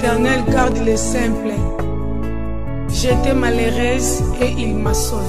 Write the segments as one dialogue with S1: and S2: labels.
S1: Éternel, garde les simples. J'étais malheureuse et il m'a sauvée.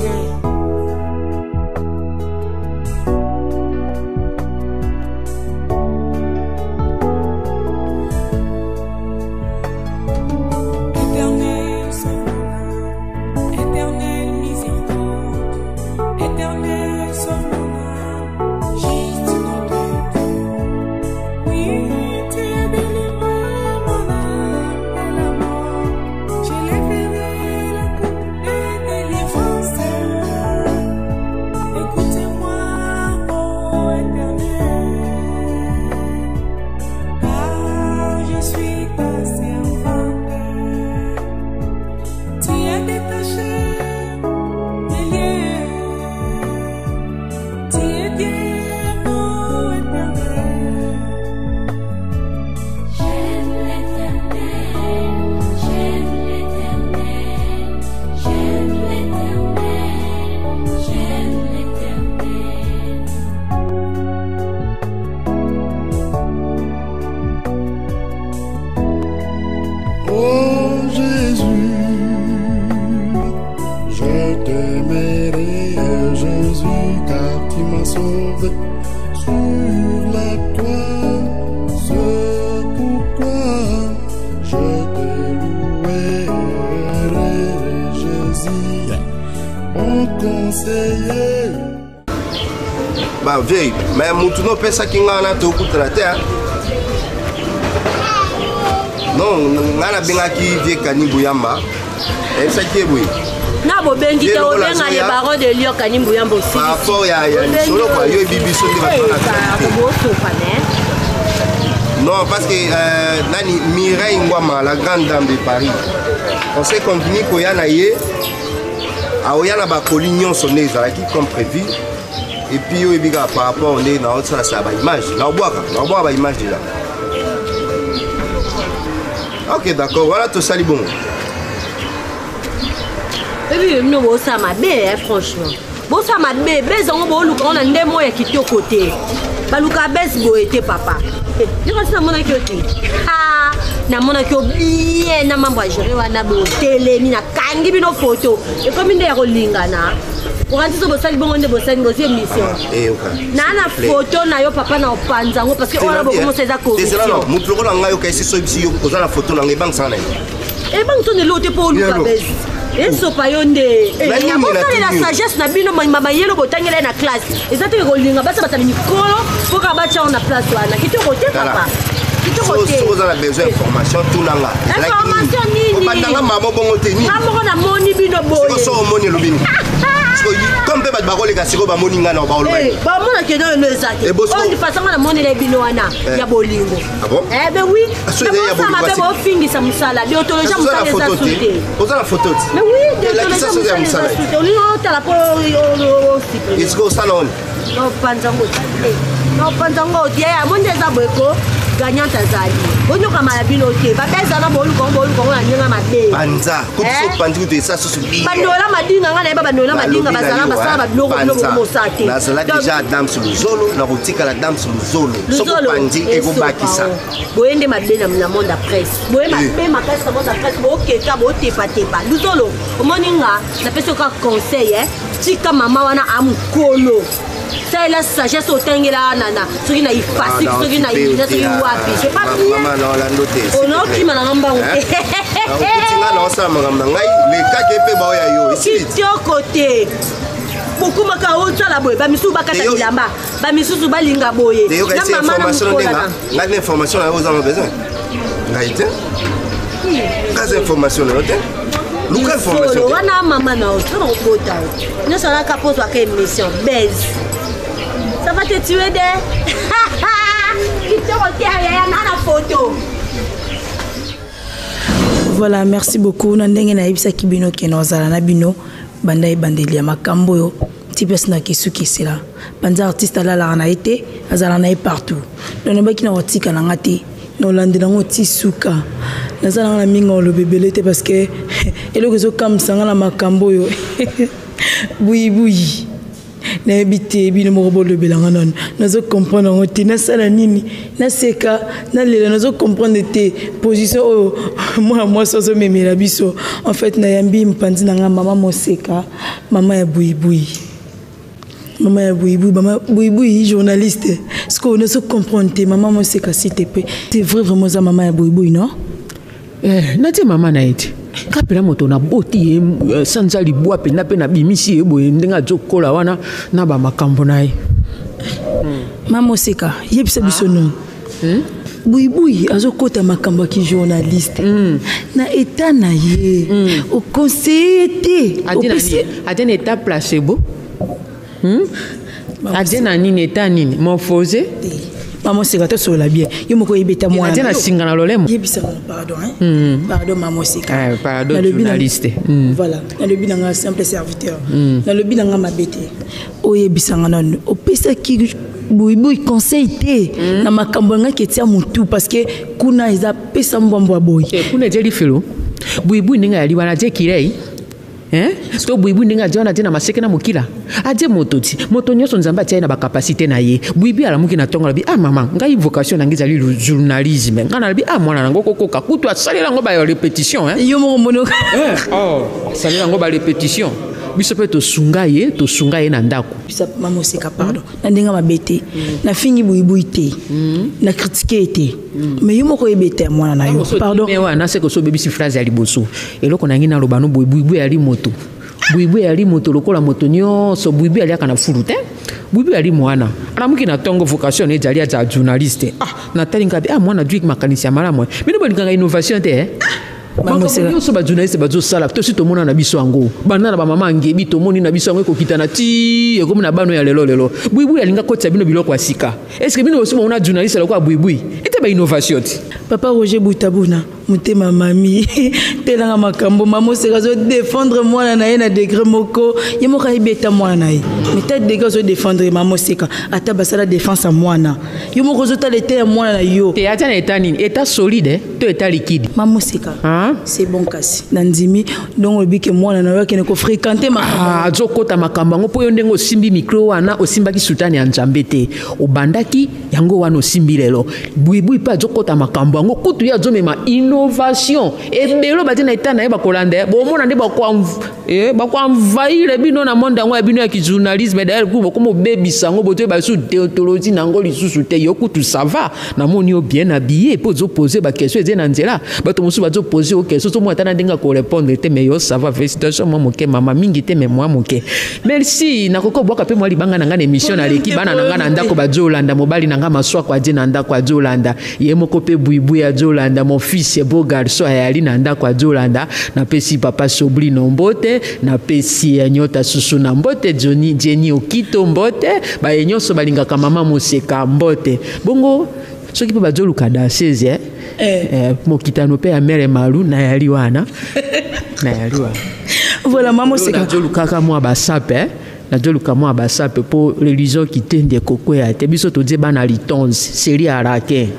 S2: Oh Jésus, je t'aimerai, Jésus, car tu m'as sauvé sur la croix. C'est pourquoi je te louerai, Jésus, mon conseiller.
S3: Bah vieille, mais moutou no pesa qui ngana to kutra terre. Non, ngana benga ki vie Kanimbu Yamba. Et ça qui est oui.
S4: Na bo bengi te o benga les barons de Lyon Kanimbu Yamba aussi.
S3: Par rapport ya solo kwa yo bibi so de va non, parce que nani Mireille Ngwama, la grande dame de Paris. On s'est convenu qu'il y a naie a oyana ba colignon sonné qui comme prévu. Et puis yo biga par rapport on est dans autre ça ba image. Na boire ba image là. Ok, d'accord, voilà tout ça, bon.
S4: Et puis, nous, ça m'a bien, franchement. Bon, ça m'a bien, on a des moyens qui sont au côté. Balouka bes bo était papa. Tu vois, ça m'a dit. Ah, na mona qui bien, na mamba gérer, na bo télé, na kangi bino photo. Et comme une rolingana. Pour rentrer sur le sac, bon, on est bossé une émission.
S3: Eh, ok.
S4: Na photo, na yo papa na opanzango parce que on a beaucoup commencé à courir.
S3: C'est ça, non. Mon plus grand ngayo kaisi so ibisi yo koza la photo na ngebang sana.
S4: Et bang to ne l'autre pour Luka bes. Et so pa yonde. Et ya bon la sagesse na bino mama yelo botangela na classe. Et ça te rolinga basa bata mikolo pour ka bacha on a place wana. Ki te côté papa. Ki te côté.
S3: So vous avez besoin d'information tout nanga.
S4: Information nini?
S3: On batanga mama bongo teni.
S4: Mama na moni bino boye.
S3: So so moni lobini. Comme peut battre les gars, c'est quoi moninga na baolo.
S4: Eh, ba mona ke dans le zaki. On dit façon na moni les bino wana ya bolingo.
S3: Ah bon?
S4: Eh ben oui. Ça m'a fait bon fingi ça musala. Déontologie musala les insulter.
S3: Posez la photo.
S4: Mais oui, déontologie musala. On lui on t'a la pour aussi.
S3: Est-ce que ça non?
S4: Non panzango. Non panzango dia monde za bweko. Gagnant azali. Bonyo kama ya bino te. Ba beza na bolu ko na nyanga mabe.
S3: Banza. Ko so panzi de ça so bi.
S4: Bandola madinga ngana ba bandola madinga bazala basala ba biloko mo sate.
S3: Na sala déjà dame sur le zolo, na rotika la dame sur le zolo. So panzi e go bakisa.
S4: Boende mabe na monde la presse. Boende mabe makasi na monde la presse. Bo keka bo tepa. Luzolo. Omoninga na peso ka conseil tika mama wana amukolo. C'est la sagesse au tengela nana. Ce qui n'a eu facile, ce qui n'a eu wapi. C'est pas bien.
S3: Maman non la noter.
S4: On a qui m'a ngamba.
S3: Non ça m'a ngamba ngai le cas qui peut ba yo ici.
S4: Qui côté. Beaucoup maka otsa la boye ba misu ba kata bilamba. Ba misu ba linga boye.
S3: Na maman information ndenga. Na l'information là vous avez besoin. Ngaite. Quelle information là noter? Quelle information?
S4: Wana maman na otsa na kota. Ne sala ka poso ka émission base. te tuer de. Photo.
S5: Voilà, merci beaucoup. Nandenge na ibisa kibino kenozala na bino banda e bandeli ya makambo yo. Tipes na kisuki sila. Banza artiste la na été, azala na partout. Donc ba kina watika na ngati. No lande na ngoti suka. Nazala na minga lo bebelete parce que eloko zo kam sanga na makambo yo. Bui. Na habité bino moko le belanga non nazo comprendre ngoti na sala nini na seka na lela nazo comprendre tes positions moi sozo memela biso en fait na yambi mpandi na maman moseka maman ya buibui maman buibui journaliste ce qu'on ne se comprendre tes maman moseka s'il te plaît c'est vraiment ça maman ya buibui non
S6: na ti maman na eti kapela moto na boti sanza libwa pena pena bimisi eboye ndenga jokola wana na ba makambo na ye
S5: Maman Seka yebisa biso non Buibui azokota makambo ki journaliste na état na ye au conseiller
S6: adena état placebo adena nini état nini morphosé
S5: Maman Seka to sola bien yo moko yebeta moi
S6: adena singana lolemo
S5: yebisa pardon pardon Maman Seka
S6: pardon journaliste
S5: voilà na le binanga simple serviteur na le binanga mabete o yebisa non o pesa ki Buibui conseil te na makambo nga ketia mutu parce que kuna eza pesa mbombo boy
S6: kuna jeli felo Buibui ninga yali wana je kirei to Buibui ninga jona tena maseke na mukila aje mototi moto nyoso nzamba tia na ba capacité na ye Buibui ala muki na tonga bi maman ngai vocation na ngizali journalisme ngana bi mwana nango kokoka kutu asalela ngo ba répétition
S5: yo mo mono
S6: asalela ngo ba répétition biso pe to sunga ye na ndako
S5: bisa Maman Seka pardon na ndenga mabete na fingi Buibui te na critiquer te mais yo moko ebete mwana na yo pardon
S6: mais wana c'est que so bebisi phrase ya liboso eloko na ngina lobano Buibui ali moto Buibui ali moto lokola moto nyonso Buibui ali akana fulu te Buibui ali mwana alamuki na tongo vocation ezali ya journaliste na talinga bi mwana dwik makanisi ya malamu bino bolinganga innovation te Maman Seka so ba journaliste ba zo sala to si to mona na biso ango bana na ba mama ngebi to moni na biso ango ko kitana ti e comme na bano ya lelo Buibui alinga kotsa bino biloko asika est-ce que bino aussi mona journaliste la ko Buibui ite ba innovation ti
S5: Papa Roger Boutabuna mutema mami telanga makambo Maman Seka zo défendre moi na ye na degré moko yemo ka ibeta moi na ye mais tête degré zo défendre Maman Seka ata basala défense à moi na yemo ko zo ta l'été moi na yo
S6: te ata na état nini état solide to état liquide
S5: Maman Seka c'est bon kasi nandimi donc obi ke moi na yo ke ne ko fréquenter makambo
S6: zo kota makambo ngo po yo ndengo simbi micro wana osimbaki sultani ya Nzambe te obandaki yango wana osimbi lelo Buibui pa zo kota makambo ngo kutu ya zo mema innovation ebelo bati na état na ye bakolanda bomona nde bakwa envahir bino na monde ngo ya bino ya ki journalisme d'ailleurs ku bokomo bebisa ngo boto ba su déontologie na ngo lisusu te yo kutu ça va na moni o bien habillé po zo poser ba question eze na nzela bato musu ba zo poser o question so mo atana ndinga ko répondre te mais yo ça va félicitations moi moke mama mingi te mais moi moke merci na koko boka pe moi libanga na ngana émission na leki bana na ngana ndako ba Jolanda mobali na ngama swa kwa je na ndako a Jolanda ye moko pe Buibui ya Jolanda mon fils et beau garçon ayali na ndako a Jolanda na pesi papa Sobli no mbote na pesi ya nyota susu na mbote Jenny Okito mbote ba nyonso balingaka mama Moseka mbote bongo soki pe ba Joluka da 16 mokitano pe ya mere malu na yali wana
S5: voilà Maman Seka
S6: Joluka ka mwa ba sape na Joluka mwa ba sape po religion kitende koko ya te biso to deba na litonze série arake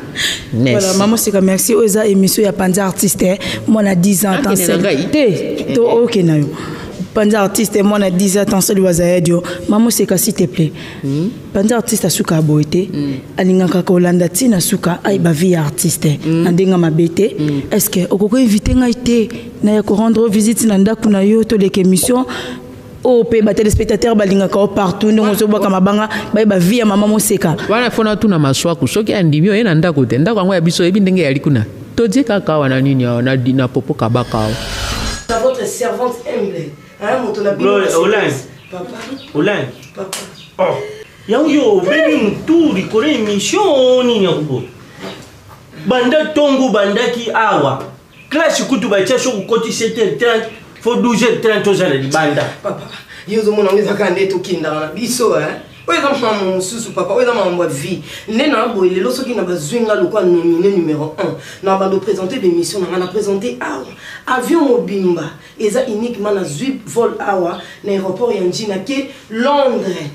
S5: voilà Maman Seka merci oza émission ya Panza artiste moi na 10 ans tant c'est to OK na yo Panza artiste moi na 10 ans tant c'est wazaedio Maman Seka s'il te plaît Panza artiste asuka boité alingaka ko landa tina suka ay ba vie artiste ndenga mabete est-ce que okoko inviter ngai te na ya ko rendre visite na ndako na yo to leke émission o pe ba téléspectateurs balingaka partout ndongo zo baka mabanga ba vie ya Maman Seka
S6: wana fona tuna maswaku soki andimi yo ena ndako te ndako yango ya biso ebi ndenge yali kuna to je kaka wana nini na dina popo kabaka
S1: votre servante humble
S7: Papa. Oh. Yo baby muturi kore émission nini yakubo. Banda tongo bandaki awa. Classe kutu ba tcha so koti 7h30 fo 12h30 ozala di banda.
S1: Papa, yo zo mona ngeza ka ndeto kinda na biso
S8: oyo eza mama mosusu papa oyo eza makambo ya vie nde na boye lelo soki na bazwinga lokwa nominé numéro 1 na bando présenter bémission na nga na présenter awa avion mobimba eza uniquement na zwi vol awa na aéroport ya njina ke Londres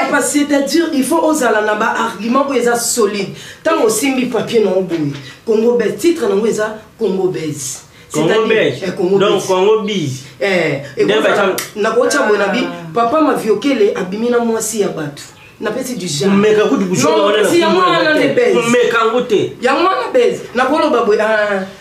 S8: papa c'est-à-dire il faut ozala na baargument oyo eza solide ntango osimbi papier na oboye Congo Belge titre nango eza Congo Belge
S7: Congo Belge. Donc Congo Biz.
S8: Papa m'a violé abimina mwasi ya batu. Na pesi du genre.
S7: Mais quand tu bouges on
S8: si yamwana na base.
S7: Mais quand gote.
S8: Yamwana base. Na bolo babwe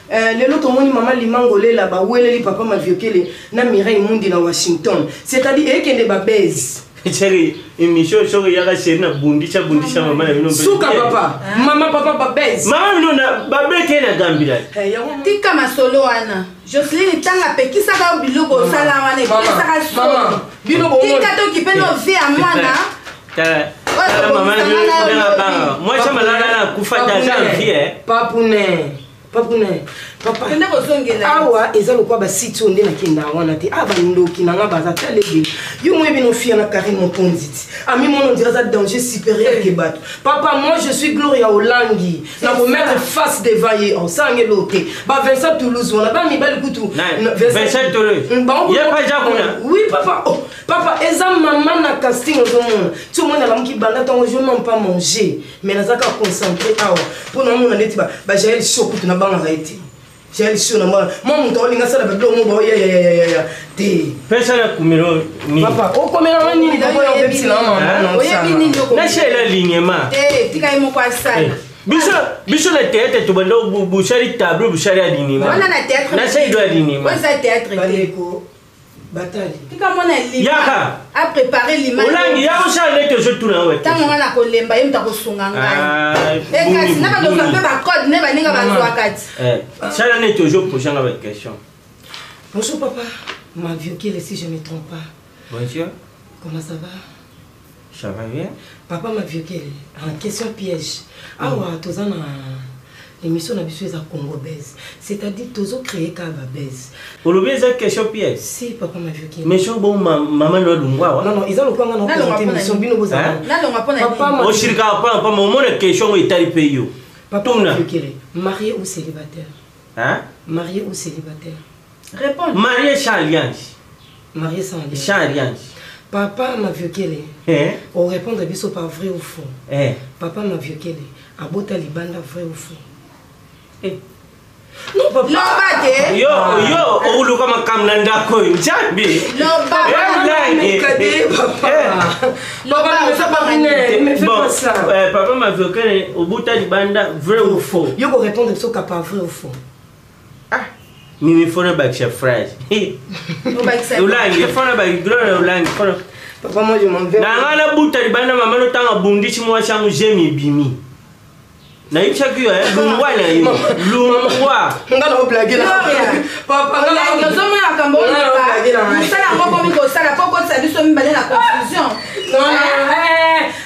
S8: lelo tomoni mama limangole là ba weleli papa m'a violé na Mireille Mundi na Washington. C'est-à-dire ekende ba base.
S7: Chérie, émission sur yaka chérie na bundisha mama na bino.
S8: Suka papa. Mama papa ba base.
S7: Mama bino na babe ke na gambila.
S9: Tika masolo wana. Jocelyne tanga pekisa ka biloko sala wana pekisa ka solo.
S8: Biloko
S9: tika to ki peno vie a mwana.
S7: Maman na banga. Moi ça malala na kufa daza vie.
S8: Papune papa awa eza lokwa ba site onde na kinda wana te aba ndoki na nga baza talebe yo mwe bino fia na Karine Moponziti ami mon dirait ça danger supérieur que bato papa moi je suis Gloria Olangi na vous mettre face devant ye en sangue loté ba Vincent Toulouse on a pas mis belle kutu
S7: Vincent Toulouse il y a pas Jakuna
S8: oui papa oh papa eza maman na casting au monde tout le monde a qui banda tant je même pas manger mais na zaka concentrer awa pour na mon ndeti ba j'ai chaud kutu na banga raiti j'ai chaud na moi mon tolinga sala ba do mo ya te
S7: pesa na kumiro ni
S8: papa o komera nini ba ko yo pepsi na mama
S7: na shela lignema
S9: tika imo kwa sala
S7: biso na théâtre to bando bushari tableau bushari alinima
S9: wana na théâtre
S7: na sai do alinima
S9: ça théâtre
S8: baleko batali
S9: tika mona lima
S7: yaka
S9: a préparer l'image
S7: olangi ya osala to je tourna ouais
S9: tango ngana ko lemba yem ta ko sunga ngai kasi na ba do ba code ne ba ninga ba zwa kati
S7: ça n'est toujours prochain avec question.
S8: Bonjour papa, m'a violé si je ne me trompe pas.
S7: Bonjour.
S8: Comment ça va?
S7: Ça va bien.
S8: Papa m'a violé en question piège. Ah ouais, tous en l'émission na biso eza Congo Belge. C'est-à-dire tous ont créé Kaba Belge.
S7: Pour le bien question piège.
S8: Si papa m'a violé.
S7: Mais je bon maman no lungwa.
S8: Non ils ont le point dans présenter émission bino boza.
S9: Papa
S7: o shirika pas mon question itali payo.
S8: Papa m'a violé. Marié ou célibataire?
S7: Hein?
S8: Marié ou célibataire?
S9: Réponds.
S7: Marié sans alliance.
S8: Marié sans alliance.
S7: Sans alliance.
S8: Papa m'a violé. On répond à biso par vrai ou faux. Papa m'a violé. Abota libanda vrai ou faux. Non papa.
S9: Lobate.
S7: Yo ulu kama kamnanda ko njambi.
S9: Lobate.
S8: Papa. Ne fais pas ça.
S7: Papa m'a violé obuta libanda vrai ou faux.
S8: Yo ko répondre biso par vrai ou faux.
S7: Mimi fona ba chef phrase. Ulangi fona ba gloire ulangi fona.
S8: Papa moi je m'en vais.
S7: Na ngana buta libanda mama no tanga bundichi mwa changu jemi bimi. Na yipsha kiyo lungwa na yo. Lungwa.
S8: Ngala o blague la. Papa ngala
S9: o zomo ya kambo na. Sala ngoko mi ko sala poko sa biso mi bale na confusion.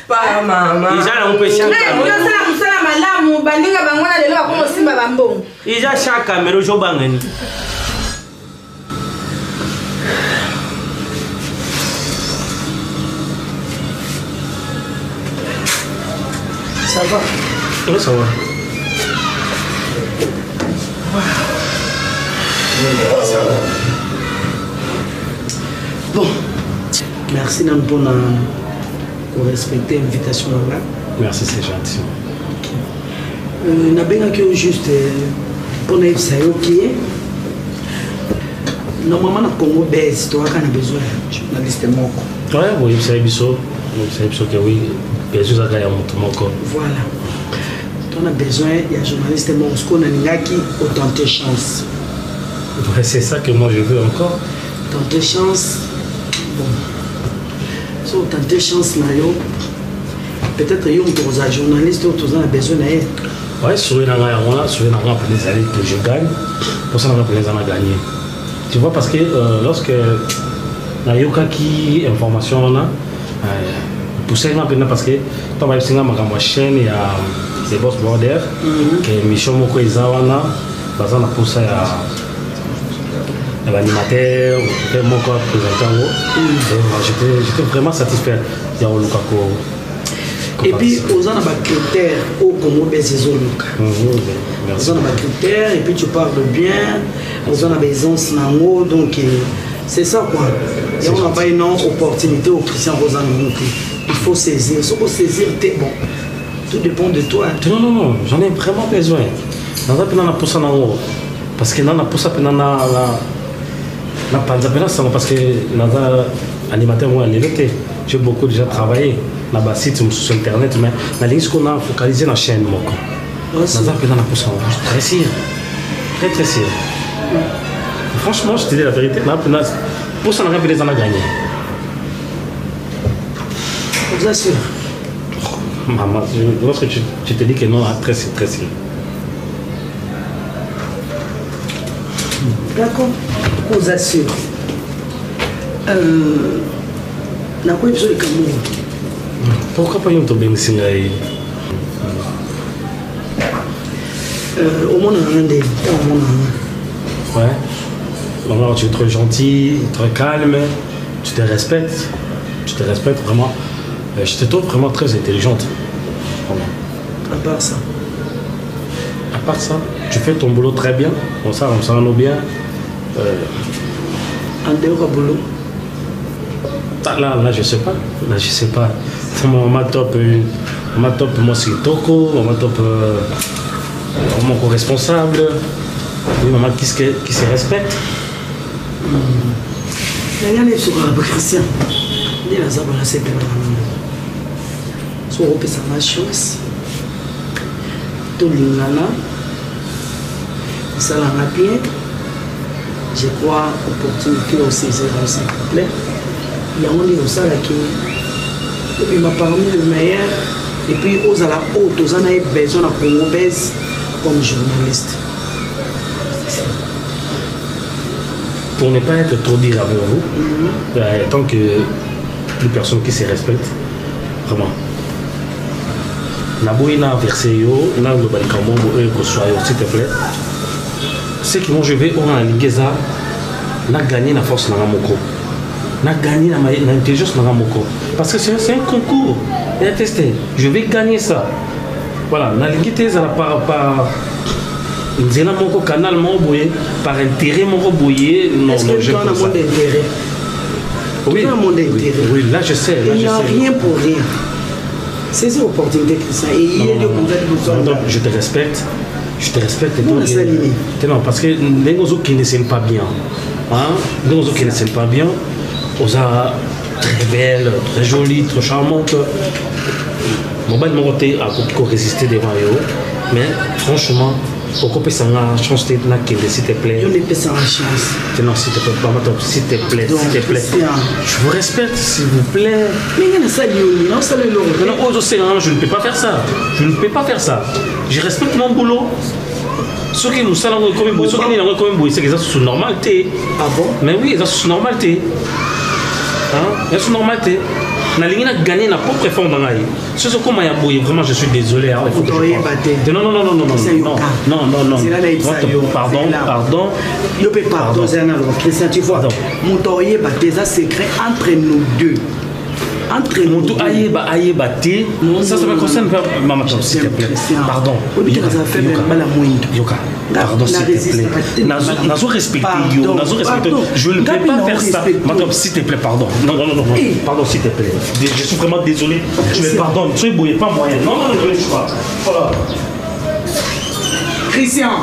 S8: Pa mama.
S7: Izana mpe shaka.
S9: Yo sala musala malamu bandinga bangona lelo bakomo simba bambongo.
S7: Iza shaka mero jo bangani.
S8: Ça va?
S7: Oui, ça va.
S8: Bon, merci pour respecter l'invitation là.
S10: Merci, c'est gentil.
S8: On a bien juste pour nous ça ok. Normalement na Congo Belge, tu as besoin de journaliste moko.
S10: Ouais, oui, c'est biso. C'est biso que oui. Bien sûr, ça gagne mon
S8: voilà. On a besoin d'un journaliste monsco qui a tenter chance.
S10: Ouais, c'est ça que moi je veux encore.
S8: Tenter chance. Bon. Si on tenter chance, peut-être qu'il y a un journaliste qui a besoin d'aide.
S10: Ouais, sur les années que je gagne, pour ça, on a les années gagner. Tu vois, parce que lorsque il y a une information, on a pour ça, parce que tu vas essayer ma chaîne, il y a des boss border, que mission moko izawana, bazana pour ça l'animateur, mon corps présentant. J'étais vraiment satisfait.
S11: Et puis, aux en critères, au Congo, c'est Zoluka. Aux en critères, et puis tu parles bien, aux en aisance, donc c'est ça quoi. Et on n'a pas une opportunité au Christian Rosan. Il faut saisir. Ce qu'il faut saisir, bon. Tout dépend de toi.
S10: Non, j'en ai vraiment besoin. Parce que dans la poussa, parce que l'animateur, moi, j'ai beaucoup déjà travaillé. Dans le site sur internet, mais dans les qu'on a focalisé la chaîne. Très sûr. Très sûr. Franchement, je te dis la vérité, pour ça, on a les en a gagné.
S11: Vous assure.
S10: Maman, lorsque tu te dis que non, très sûr.
S11: D'accord, vous assure. N'a pas besoin de Cameroun.
S10: Pourquoi pas yon tobe nsingai?
S11: Au monde
S10: ouais. Maman, tu es trop gentil, très calme, tu te respectes vraiment. Je te trouve vraiment très intelligente. Vraiment. À part ça, tu fais ton boulot très bien. On s'en bien.
S11: En dehors du boulot.
S10: Là, je sais pas. On m'a top, moi c'est Toko, on m'a top mon co-responsable, oui, maman qui se respecte.
S11: Il y a des choses à Christian. Il y a des choses à c'est bien. Soit on ça la chance. Tout le monde ça l'a bien. Je crois opportunité au saisir s'il vous plaît. Il y a un niveau ça qui et puis m'a parmi le meilleur et puis aux à la haute aux en a besoin de Congolais comme journaliste.
S10: Pour ne pas être trop dire avec vous, tant que les personnes qui se respectent, vraiment. Naboina Verseyo, n'a le balikamo que soit s'il te plaît. Ceux qui vont jouer on a ligeza, n'a gagné la force dans Moko. N'a gagné l'intelligence dans Moko. Parce que c'est un concours. Et à tester. Je vais gagner ça. Voilà. N'a ligité ça par Nzena Moko canal Moboye par intérêt Moboye.
S11: Non, je ne pas ça.
S10: Oui. Oui, là je sais.
S11: Il n'y a rien pour rien. C'est une opportunité que ça. Et il y a des
S10: donc je te respecte. Non, parce que les gens qui ne s'aiment pas bien, les gens qui ne s'aiment pas bien, on a très belle, très jolie, très charmante. Mon bain de mon côté a résister devant eux, mais franchement, pourquoi peut ça la chance de n'a qu'il s'il te plaît.
S11: Je n'ai pas ça la chance.
S10: Non, s'il te plaît, s'il te plaît, s'il te plaît. Je vous respecte, s'il vous plaît.
S11: Mais il y a ça, non, ça le long.
S10: Non, je ne peux pas faire ça. Je respecte mon boulot. Ceux qui nous salons comme un bout, ceux qui nous salons comme un bout, c'est qu'ils sont sous normalité.
S11: Ah bon?
S10: Mais oui, ils sont sous normalité. Ils sont sous normalité. Na ligne a gagné na propre fond dans l'aïe. Ce sont comme un vraiment je suis désolé. Non. Pardon.
S11: Je peux pardon. Christian, tu vois. Mon toyer batté, ça secret entre nous deux. Entre nous deux.
S10: Ça me concerne pas. Maman, s'il te plaît. Pardon. Pardon, s'il te plaît. Nazo respecté. Je ne vais pas faire ça. Madame, s'il te plaît, pardon. Non. Pardon, s'il te plaît. Je suis vraiment désolé. Je me pardonne. Tu ne bouillez pas moyen. Non, je ne suis pas. Voilà.
S11: Christian.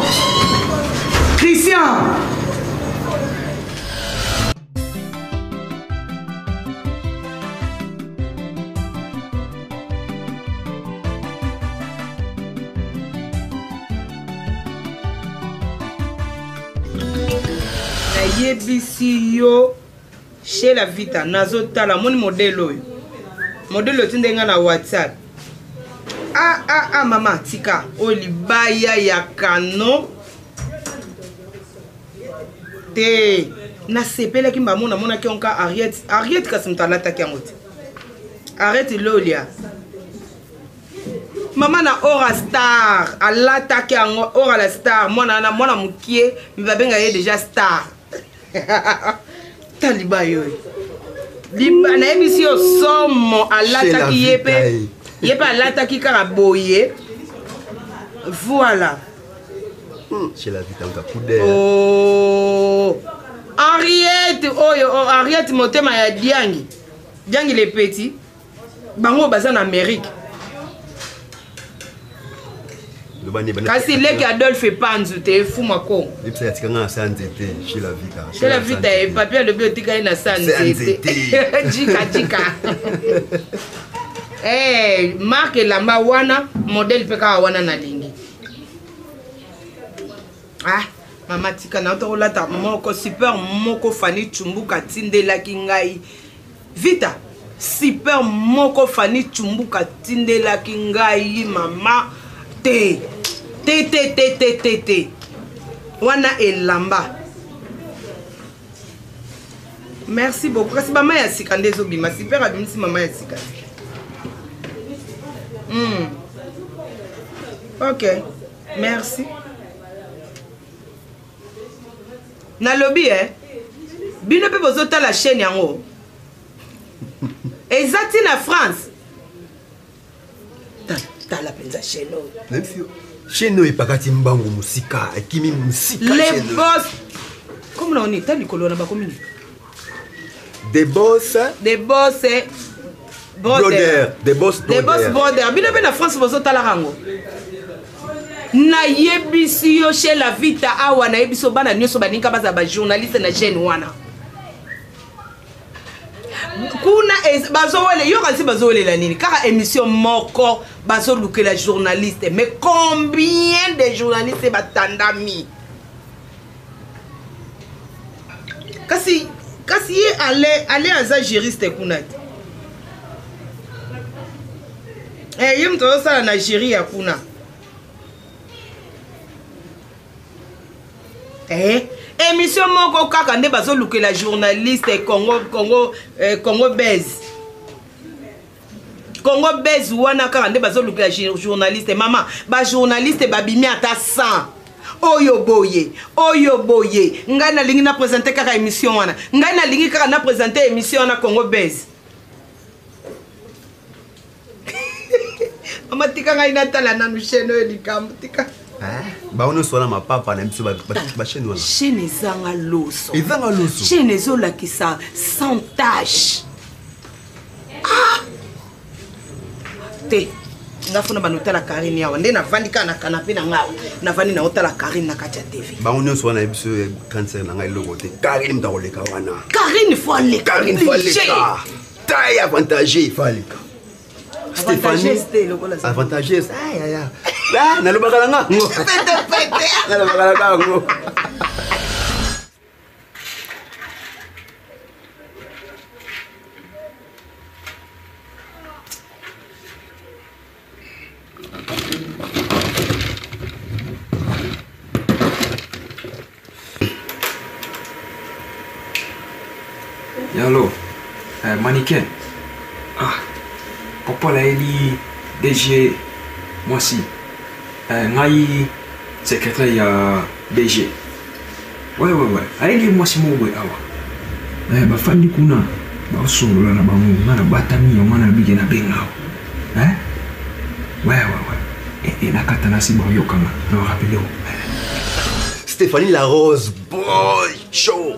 S1: yebisi yo chez la vita nazotala moni modèle tindenga na WhatsApp mama tika olibaya ya kano te na sepelaki mbamona monaki onka Ariette kasi mutalataki yango te Ariette lolia mama na Ora Star alataki yango Ora la Star mwana mukie mibabenga ye déjà star Taliba yo. Liba na ebisi yo somo alata ki yepe. Yepe alata ki karaboye. Voilà.
S3: Chez la vie dans ta poudre.
S1: Oh. Henriette, Henriette motema ya Diangi. Diangi les petits. Bango baza en Amérique. Kasi leki Adolphe Panzu te fou mako.
S3: Lipsa ya tikanga sanzete chez la vita.
S1: Chez la vita e papier le biotika ina sanzete. Jika. Eh, Mark Lamba wana modèle peka wana na lingi. Ah, mama tika na to lata moko super moko Fanny Chumbuka tindela kingai. Vita super moko Fanny Chumbuka tindela kingai mama. Te. Wana elamba. Merci beaucoup. Kasi mama ya sika ndezo bima. Super abimisi mama ya sika. Ok. Merci. Na lobby bino pe bozota la chaîne yango. Exacti na France. La penza cheno.
S3: Cheno et pakati mbango musika, ekimi musika.
S1: Les boss. Comment on est tali kolona ba komini?
S3: Des boss.
S1: Des boss.
S3: Brother. Des boss brother.
S1: Des boss brother. Bino na France bozota la rango. Na yebisi yo chez la vita awa na yebiso bana nyoso baninka baza ba journaliste na chaîne wana. Kuna bazowele yo kasi bazowele la nini car émission moko bazoluke la journaliste mais combien de journalistes batandami kasi aller aza juriste kunat yem to sala na Nigeria kuna émission moko kaka nde bazoluke la journaliste Congo Bez wana kaka nde bazoluke la journaliste mama ba journaliste babimi ata 100 oyo boye ngai na lingi na présenter kaka émission wana ngai na lingi kaka na présenter émission wana Congo Bez mama tika ngai na tala na nusheno elikambo tika
S3: baono sola mapapa na biso ba chaîne wana
S1: chaîne ezanga loso
S3: chaîne
S1: ezolakisa sans tache te ngafuna banotala Karine yawa nde navandi ka na canapé na ngawa navandi na otala Karine na kati ya TV
S3: baono sola na biso cancer na ngai logo te Karine mtakoleka wana
S1: Karine faut aller
S3: taille avantagée falika Stéphanie avantageuse na lobaka nga na lobaka ngo
S12: Yalo, mannequin. Papa la eli DG moi si ngai secrétaire ya DG ouais aeli moi si mo boy awa ba fandi kuna ba solo na bangu ngana batami yo ngana bige na benga ouais na kata na si bo yo kama na rappelé
S3: Stéphanie la Rose boy show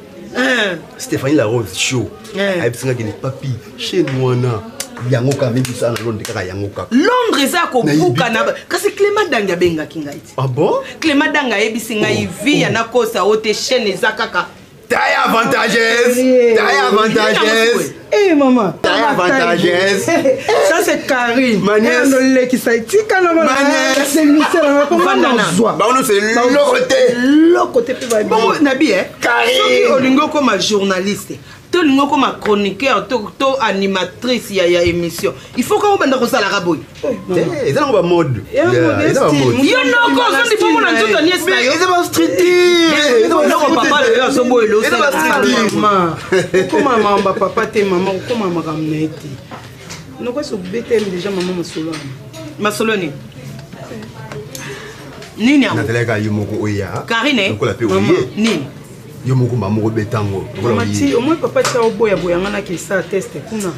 S3: Stéphanie la Rose show aipsinga kini papi chez Noana yango ka mebi sana Londres kaka yango ka
S1: Londres za ko buka na kasi Clément Danga benga kingaiti
S3: bon
S1: Clément Danga yebi nga ivi ya na kosa ote chaîne za kaka
S3: taille avantageuse
S1: maman
S3: taille avantageuse
S1: ça c'est Karine
S3: Magnès
S1: no leki sa tika na mama c'est misère comment
S3: on c'est le côté
S1: bon nabi
S3: Karine
S1: soki olingo comme journaliste tolingo comme chroniqueur to animatrice ya émission il faut qu'on banda ko sala raboy
S3: eza ngo ba mode
S1: yo no ko so ndi pomo na nzoto ni esna yo
S3: eza ba street
S1: no papa le yo so boy lo sala mama comment mama papa te mama comment mama kamneti no ko so bete déjà maman masoloni nini
S3: na teleka yumoko oya
S1: Karine
S3: ko la pe oye
S1: nini
S13: yo moko mamo betango
S11: mati au moins papa tia oboya boyanga ki sa test kuna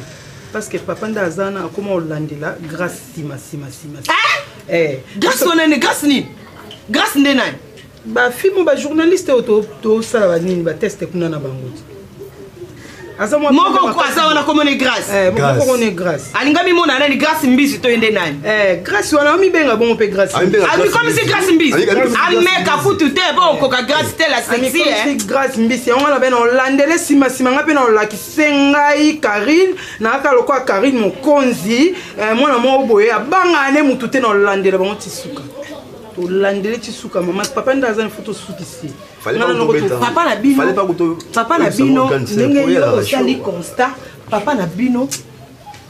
S11: parce que papa ndazana akoma olandela grâce sima
S1: grâce onene grâce ni grâce ndenani
S11: ba film ba journaliste to sala ba nini ba test kuna na bango
S1: moko kwa ça on a comme une grâce
S11: moko on est grâce
S1: alinga mi mona nani grâce mbisi to yende nani
S11: grâce wana mi benga bon pe grâce
S1: ami comme si grâce mbisi ami ka futu te bon ko ka grâce te la sexy
S11: ami grâce mbisi on la ben on landele sima ngape na la ki sengai Karine na ka lokwa Karine mokonzi mwana mo boye abanga ne mutu te na landele bon tisuka to landele tisuka mama papa ndazana photo sukisi papa na bino ndenge yo osali constat papa na bino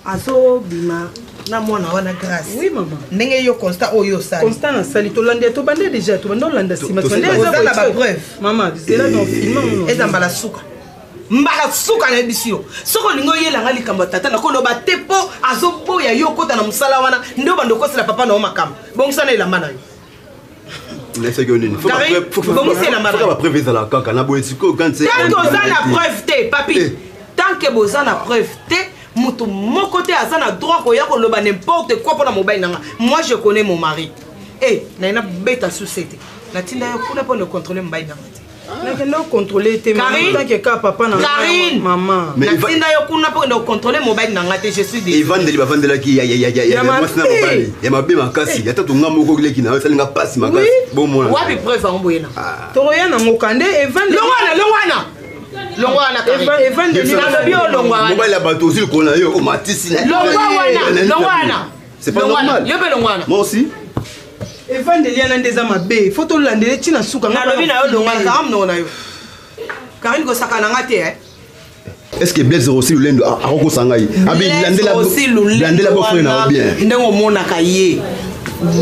S11: azo bima na mwana wana grâce oui maman
S1: ndenge yo constat oyo sali
S11: constat na sali to lande to bande déjà to bande landa sima to
S1: ndenge za ba preuve
S11: maman c'est là dans film
S1: ezambala suka mbala suka na bisio soko lingo yela ngali kamba tata na koloba tepo azo boya yo kota na musala wana ndo bando kosela papa na makamba bongisa na elamba na yo
S13: mais c'est que faut pas preuve ça la kaka na boetiko quand c'est
S1: tant que ça na preuve te papi tant que boza na preuve te mutu moko te aza na droit ko ya ko loba n'importe quoi pour na mobile nanga moi je connais mon mari na ina beta société na tinda yo kuna pour le contrôler mobile nanga
S11: na contrôler te
S1: tant
S11: que ka papa na maman
S1: na tinda yo kuna pour le contrôler mobile nanga te je suis dit
S13: Ivan de bavandela ki ya moi na mobile ya mabe makasi ya tatu ngamo ko leki na salinga passe makasi bon moi
S1: wapi preuve en boyena
S11: to ya na ngokande Evan
S1: longwana
S11: Evan de
S1: longwana
S13: mobile ya bato aussi ko na yo o matisi na
S1: longwana
S13: c'est pas normal
S1: yo be longwana
S13: moi aussi
S11: Evan de liana ndeza mabe photo landele tina suka
S1: na lobi na yo longwana kam no na yo Karine ko sakana ngate
S13: est-ce que Blaise aussi lulendo akoko sangai abi landela bo frère na bien
S1: ndengo mona kaye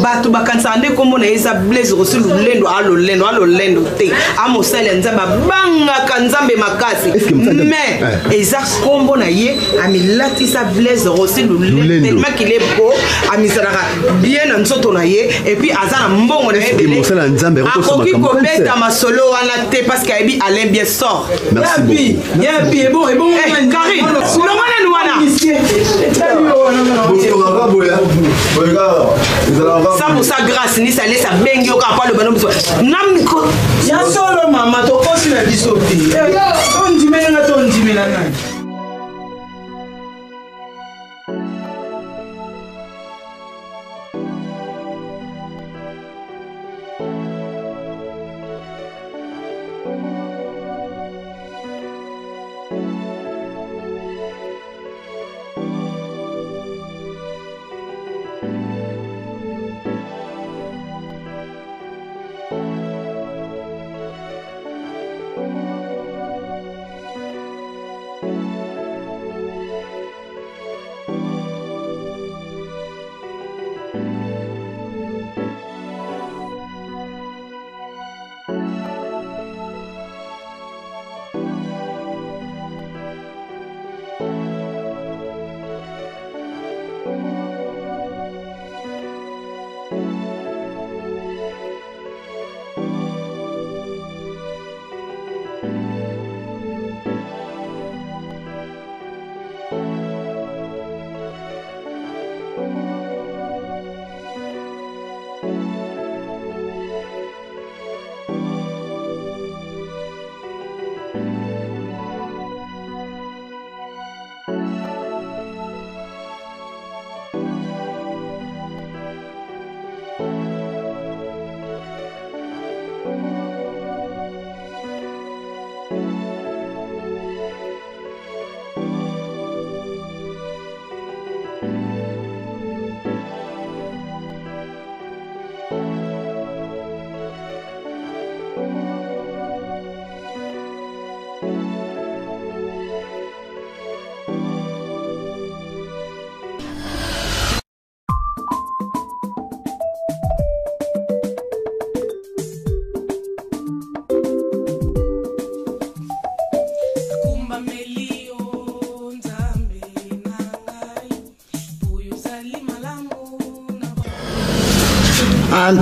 S1: bato bakanisa nde kombo na eza Blaise aussi lulendo alolendo te amosala nzamba bangaka nzambe makasi mais eza kombo na ye amilatisa Blaise aussi lulendo tellement qu'il est beau amisalaka bien na nzoto na ye et puis aza na mbongo na ye akoki kobeta masolo wana te parce qu'ayebi Alain bien sort
S11: yapi bon
S1: Karine longwana ni wana ça pour ça grâce ni ça laisse bengi yo ka pa le banom namiko
S11: ya solo mama to kosi na bisopi on dimena na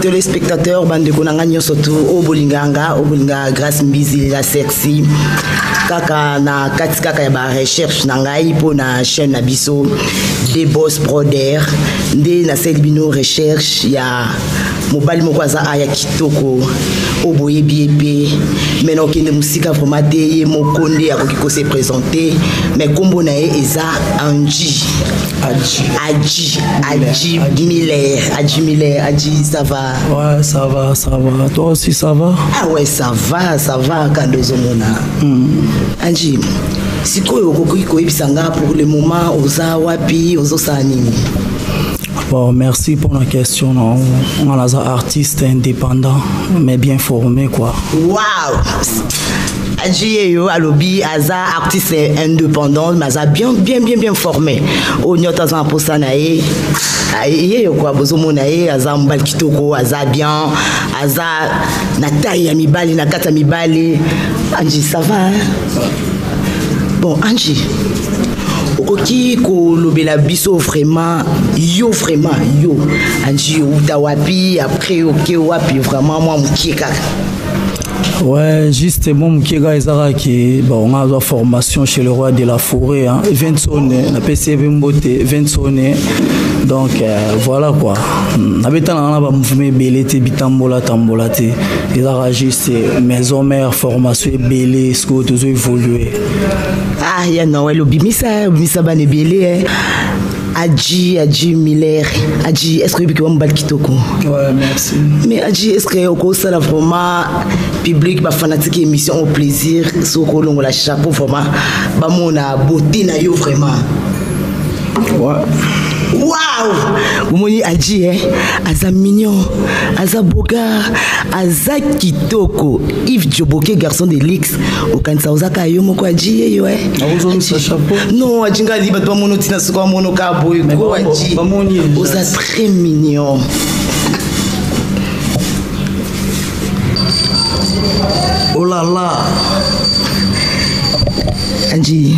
S5: téléspectateur bande konanga nyonso tu obolinganga grâce mbizi la sexy kaka na kati kaka ya ba recherche na ngai po na chaîne na biso des boss brother nde na selibino recherche ya mobali moko aza aya kitoko oboye biebe mais non kende musika vraiment te ye mokonde akoki ko se présenter mais kombo na ye eza Adji Miller. Adji, ça va?
S11: Ouais, ça va. Toi aussi, ça va?
S5: Ah ouais, ça va, Kandozomona. Adji, si quoi pour le moment, oza wapi, ozo sanini?
S11: Bon, merci pour la question. On a un artiste indépendant, mais bien formé, quoi.
S5: Waouh! Adji yo alobi aza artiste indépendant mais aza bien formé o nyota za posa na ye yo kwa bozomo na ye aza mbali kitoko aza bien aza na taille ya mibali na kata mibali. Adji, ça va hein? Bon, Adji okoki ko lobela biso vraiment yo Adji uta wapi après ok wapi vraiment moi mkieka.
S11: Ouais, justement, Mkiega Ezara qui on a la formation chez le roi de la forêt, hein, 20 sonnes, la PCB Mbote, 20 sonnes. Donc voilà quoi. Habitant on a un mouvement belé, bitambola, tambolate. Ezara juste maison mère, formation belé, ce que tu as évolué.
S5: Ah, il y a Noël au Bimisa bane belé. Adji Miller. Adji, est-ce que tu as kitoko?
S11: Ouais, merci.
S5: Mais Adji, est-ce que tu as vraiment public, fanatique émission au plaisir, sur le la chapeau vraiment, mon beauté na yo vraiment.
S11: Ouais.
S5: Waouh! Vous m'avez Adji, aza mignon, aza boga, aza kitoko. Yves Djoboke, garçon de l'X, au Kansa Ozaka Yomoko Adji,
S11: chapeau.
S5: Non, Adji nga liba toi mono tina suka mono kabo ko Adji. Oza très mignon.
S11: Oh là là.
S5: Adji.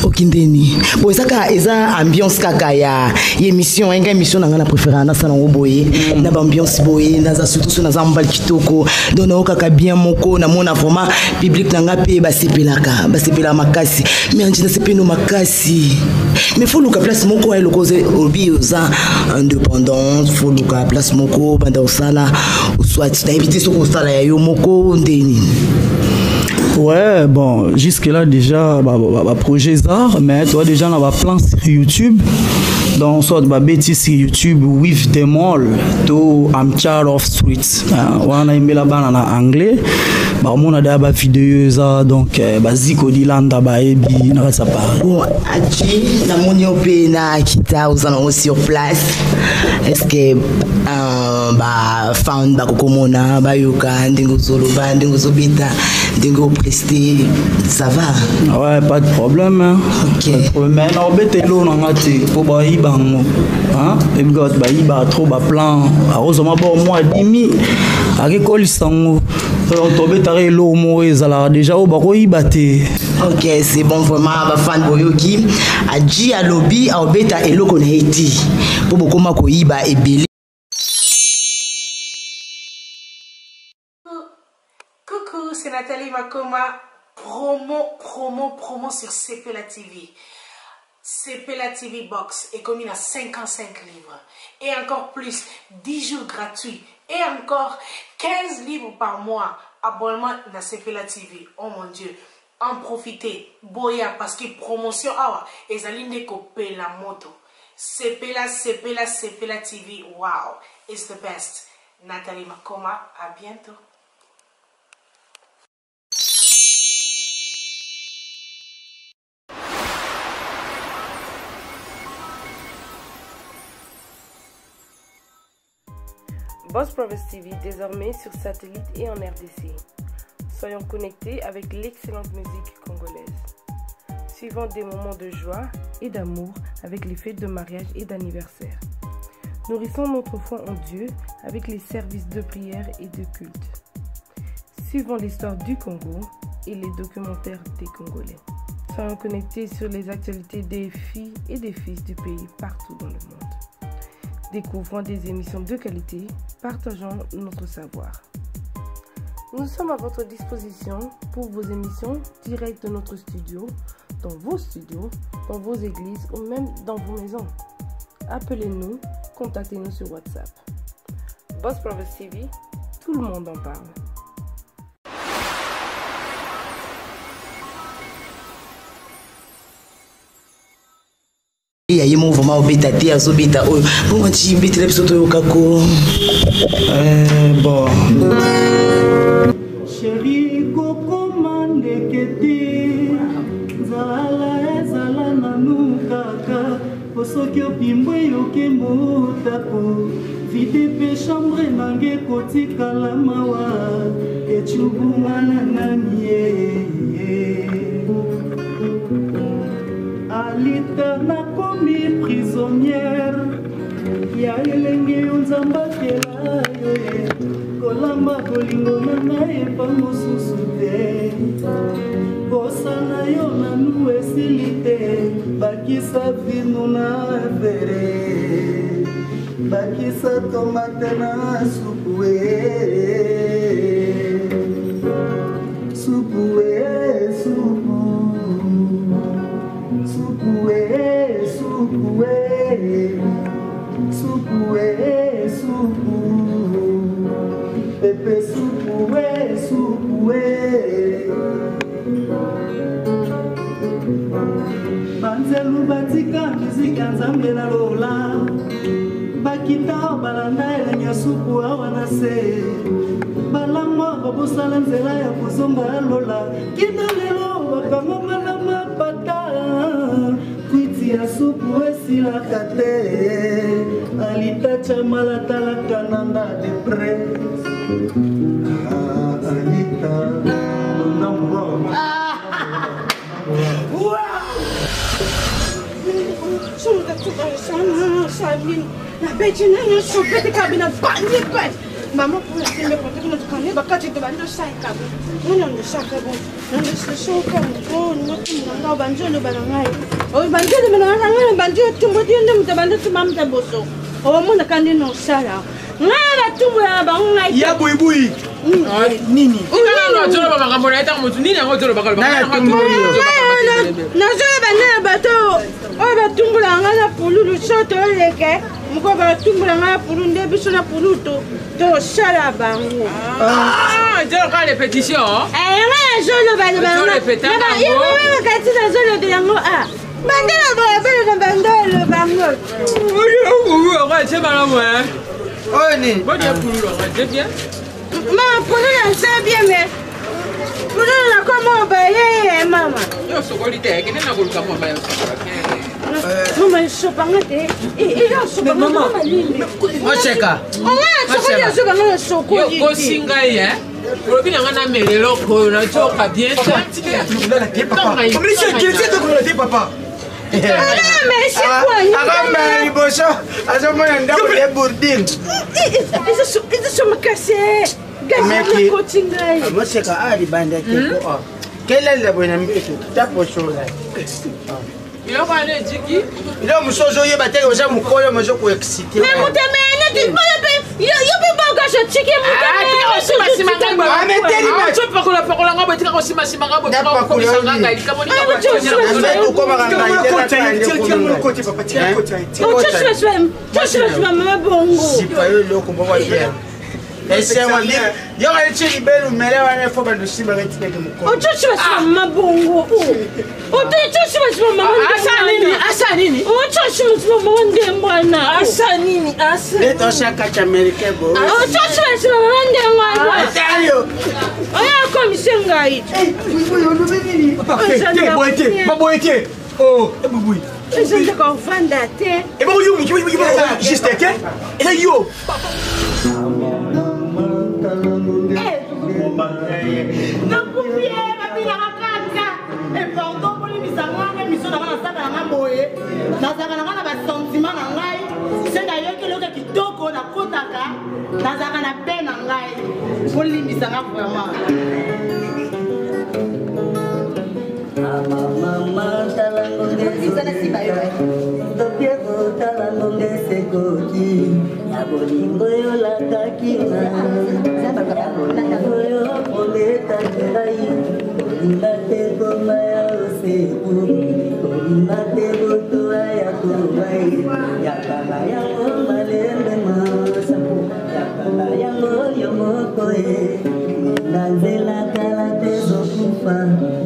S5: Okindeni. Bon, ça eza ambiance kaka ya émission, une émission na préférée na sana oboye, na ambiance boye, na surtout na zambal kitoko. Donc na kaka bien moko na mona vraiment public na ngape ba sepela makasi. Mais Adji na sepeno makasi. Mais faut luka place moko ya lokoze obi oza indépendante, faut luka place moko banda osala soit na éviter ce ko sala ya yo moko ndeni.
S11: Ouais, bon, jusque-là déjà, projet d'art, mais toi déjà on a plan sur YouTube. Donc, soit de bêtise sur YouTube with the mall to I'm child of streets. On a aimé là-bas en anglais. On a des vidéos, donc, Ziko Dilanda, Baebi, ça part.
S5: Bon, Adji, la moniope na kita aux sur place. Est-ce que fan bakokomona bayoka ndingo zoloba ndingo zobita ndingo prester ça va?
S11: Ouais, pas de problème. Hein.
S5: OK.
S11: Mais on bête l'eau na ngati pour baïba hein et bigot baïba trop ba plan arosoma bon moi dimi akekoli sango on tombe tare l'eau mo ezala déjà o bako ibate.
S5: OK, c'est bon vraiment ba fan boyoki Adji alobi obeta eloko na eti pour bokoma ko iba ebele.
S14: Coucou, c'est Nathalie Makoma. Promo sur CPLA TV. CPLA TV Box est commis à 55 livres. Et encore plus, 10 jours gratuits. Et encore 15 livres par mois. Abonnement dans CPLA TV. Oh mon Dieu. En profitez. Boya parce que promotion. Ah, et ça ligne copier la moto. CPLA TV. Wow. It's the best. Nathalie Makoma. À bientôt.
S15: Boss Province TV désormais sur satellite et en RDC. Soyons connectés avec l'excellente musique congolaise. Suivons des moments de joie et d'amour avec les fêtes de mariage et d'anniversaire. Nourrissons notre foi en Dieu avec les services de prière et de culte. Suivons l'histoire du Congo et les documentaires des Congolais. Soyons connectés sur les actualités des filles et des fils du pays partout dans le monde. Découvrons des émissions de qualité, partageons notre savoir. Nous sommes à votre disposition pour vos émissions directes de notre studio, dans vos studios, dans vos églises ou même dans vos maisons. Appelez-nous, contactez-nous sur WhatsApp. Boss Province TV, tout le monde en parle.
S16: Il y a un mouvement au bêta, il y a un bêta. Bon, on dit bêta, il y a bon.
S17: Chérie, Coco Mandekete, Zala, Zala, Nanou, Kaka, Osoki, Pimbo, Yokembo, Tako, Vite, Pe, Chambre, Nange, Koti, Kalamawa, et Chubumana, Nanie. Alita, Nakomi, prisonnière, Ya Elenge, Unzamba, Kela, Kolamba kolingo nanga epa mosusu te kosana yo nanu esili te bakisa vino na vere bakisa tomate na supu supu supu supu supu Pepe supue, supue Banzelu batika miziki nzambe na lola Bakita balanda elenya supu awana se Balamwa babosala nzela ya kozonga lola Kina lelo bakama malama pata Kwiti ya supu esila kate Alita chamala talaka nanda de presse Anita, number one. Wow! Sumga tuka sana sabini. Na beti nani shopete kabina bandi pet. Mama pula timbe kote kuna tukane bakati to bando sai kabu. Muna ndo shaka bo. Nando shoka mo no tumanga banjolo banangai. O banjolo banangai banjolo tumbo diende mutabando tumamta boso. O muna kandi no sala. Ngala tumbo ya bangai. Ya buibui. Nini?
S6: Ina ngojolo baba ngamona ita mutu nini ngojolo baba baba.
S17: Na tumbo yo.
S9: Na zo bana bato. O batumbula ngala pululu soto leke. Muko batumbula ngala pulunde biso na puluto. To shala bango.
S6: Ah, jolo ka répétition.
S9: Ngala jolo bana bana.
S6: Jolo répéta bango.
S9: Yo kati na jolo de yango a. Bandela ba bele na bandolo bango.
S6: Oyo oyo c'est pas moi.
S16: Oh ni.
S6: Bon dia pululu, c'est bien.
S9: Ma pululu c'est bien mais pululu na comment baye mama.
S6: Yo sokoli te, kene na kuluka mwa bayo.
S9: Mama sopangate. Yo sopangate mama lini.
S16: Ocheka.
S9: Ona sokoli ya sopangate sokoli.
S6: Yo kosinga ye. Olobi na ngana melelo ko na choka bien.
S16: Comment tu es papa?
S9: Mais c'est quoi?
S16: Agamba liboso, azomona ndako le bourding.
S9: Ils sont cassés. Gagner coaching.
S16: Moi c'est ka ali banda ke ko. Quel est le bon ami que tu as poché là?
S6: Il a pas le diki.
S16: Il a musozo ye bateke oza mukolo mozo ko exciter.
S9: Mais mutemene tu peux yo peux pas gâcher tiki mutemene.
S6: Ah, tu vas simanga ba. Ah, mais teli ba. Tu peux pas la ngabo tika ko simanga ba. Ko misanga ili kama ni ba.
S16: Tu ko maganga
S9: ile mama bongo.
S16: Si pa yo loko bo wa bien. Ese wa li. Yo ga chi libelu mele wa ne fo ba do simba ga tike mukolo.
S9: Tu vas mama bongo. Tu vas mama.
S6: Asa nini?
S9: Tu vas mama nde mwana. Asa nini? Asa.
S16: Leto shaka cha America bo.
S9: Tu vas mama nde mwana.
S16: Itayo.
S9: Oya komisenga hii.
S16: Baboete. Oh, ebubui.
S9: Je ne comprends pas.
S16: Et bon, juste et là, yo.
S17: Mama talangonge
S18: ekoki ya bolingo yo lakaki nga ya bolingo yo ondetaki ngai kolinga te koma ya oseku kolinga te botoa ya kobai yakanga yango malembe masapo yakanga yango yo moko e na nzela kala te zokufa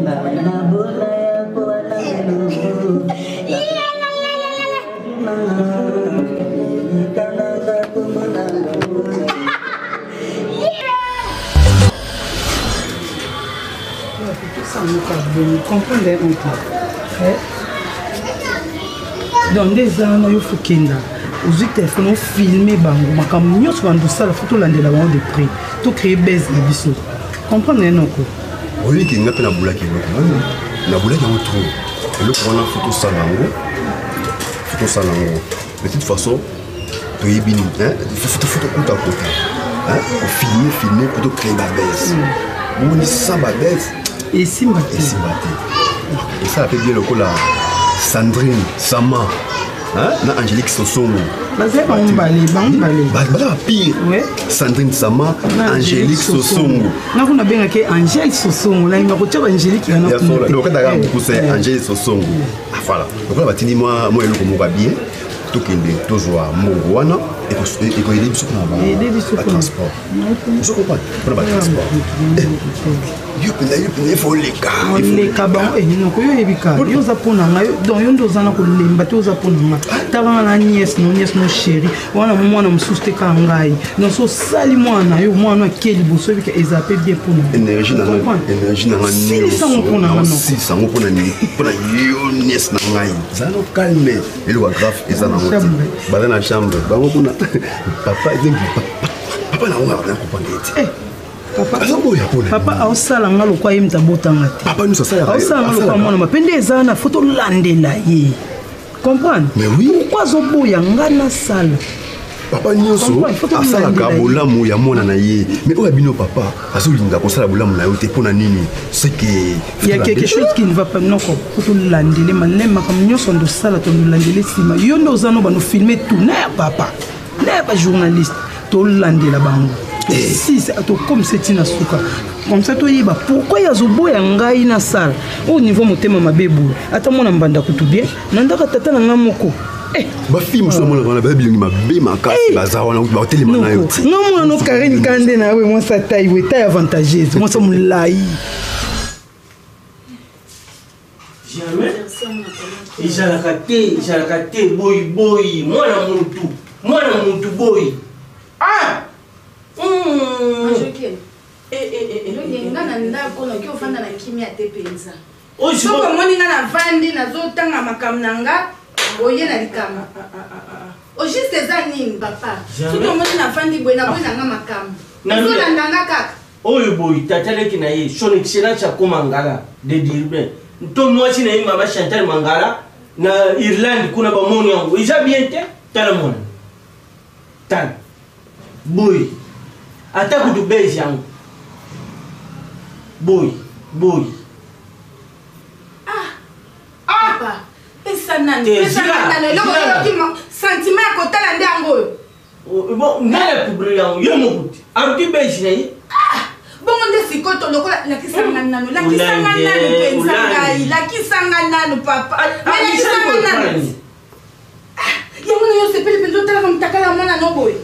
S18: ngai na bola yako alalelo
S5: comprendre un peu. Dans des ans, il faut qu'il y ait des téléphones filmés, makambo nyonso bandosala foto landela bango de près to créer base na biso comprendre noko
S13: oyiki nga pe na bulaki eloko na bulaki yango trop eloko wana foto sala yango de toute façon toyebi nini foto kuta kota filmer pour to créer ba base moni sa ba base
S5: esimba te
S13: et ça fait bien lokola Sandrine Sama na Angélique Sosongo
S5: baza
S13: pire Sandrine Sama Angélique Sosongo
S5: nakuna bengaki Angélique Sosongo nalinga kotia Angélique yana
S13: lokataka beaucoup c'est Angélique Sosongo voilà lokola batindi moi eloko moko bien tokende tozwa mbongo wana ekoyede biso mpona batransport ozo comprendre mpona batransport yo pena ifo oleka
S5: bango noko yo oyebika yo oza mpona ngai donc yo nde oza na kolemba te oza mpona nga tabanga na niese no chéri wana mwana mosusu te kaka ngai nonso osali mwana yo mwana ake liboso oyebika eza pe bien mpona
S13: énergie nanga
S5: silisango mpona
S13: silisango mpona yo niese na ngai eza no calme eloko grave eza nango te baza na chambre bango kuna papa na ngo na comprendre te
S5: papa aosala nga lokwa ye mutu abotanga te aosala nga lokwa mwana mapende eza na foto landela ye comprendre pourkui azoboya nga nasala
S13: papa nyonso asalaka bolamu ya mwana na ye mais oyo abino papa azolinga kosala bolamu na yo te mpona nini seke
S5: il y a quelque chose qui ne va pas noko tolandele mane makambo nyonso ndosala tolandele nsima yo nde oza no banofilme tout na ya papa na ya bajournaliste tolandela bango si comme c'est une souka comme ça toyeba pourquoi yazoboya ngai na sala au niveau motema mabebu ata mona mbanda kutu bien nandaka tata na nga moko
S13: bafilme mosusu amona wana baza bilongi mabe makasi baza wana batelema na yo
S5: nga mwana no Karine Kande na we mwasa taille we taille avantageuse mwasa molai
S7: jamais ezalaka te boyi mwana mutu boyi
S17: nga na ndako noki ofanda na kimia te mpenza soko omoni nga navandi nazotanga makambo na nga oye na likambo ojuste eza nini papa soki omoni navandi boye naboyi na nga makambo ezolanda nga kaka
S7: oyo boyi tataleki na ye son excellence akoma ngala de dirbe to mwasi na ye mama Chantal Mangala na Irlande kuna bamoni yango eza bien te tala mona tala boyi ata kutu base yango boyi
S17: papa pesa nani sentiment ya kotala nde yango oyo
S7: bon ngala publie yango yo mokuti aruti base na ye
S17: bongo nde sikoto lokola lakisanga nanu mpenza ngai lakisanga nanu papa lakisanga nanu yango na yo sepeli mpenza otalaka motakala mwana no boye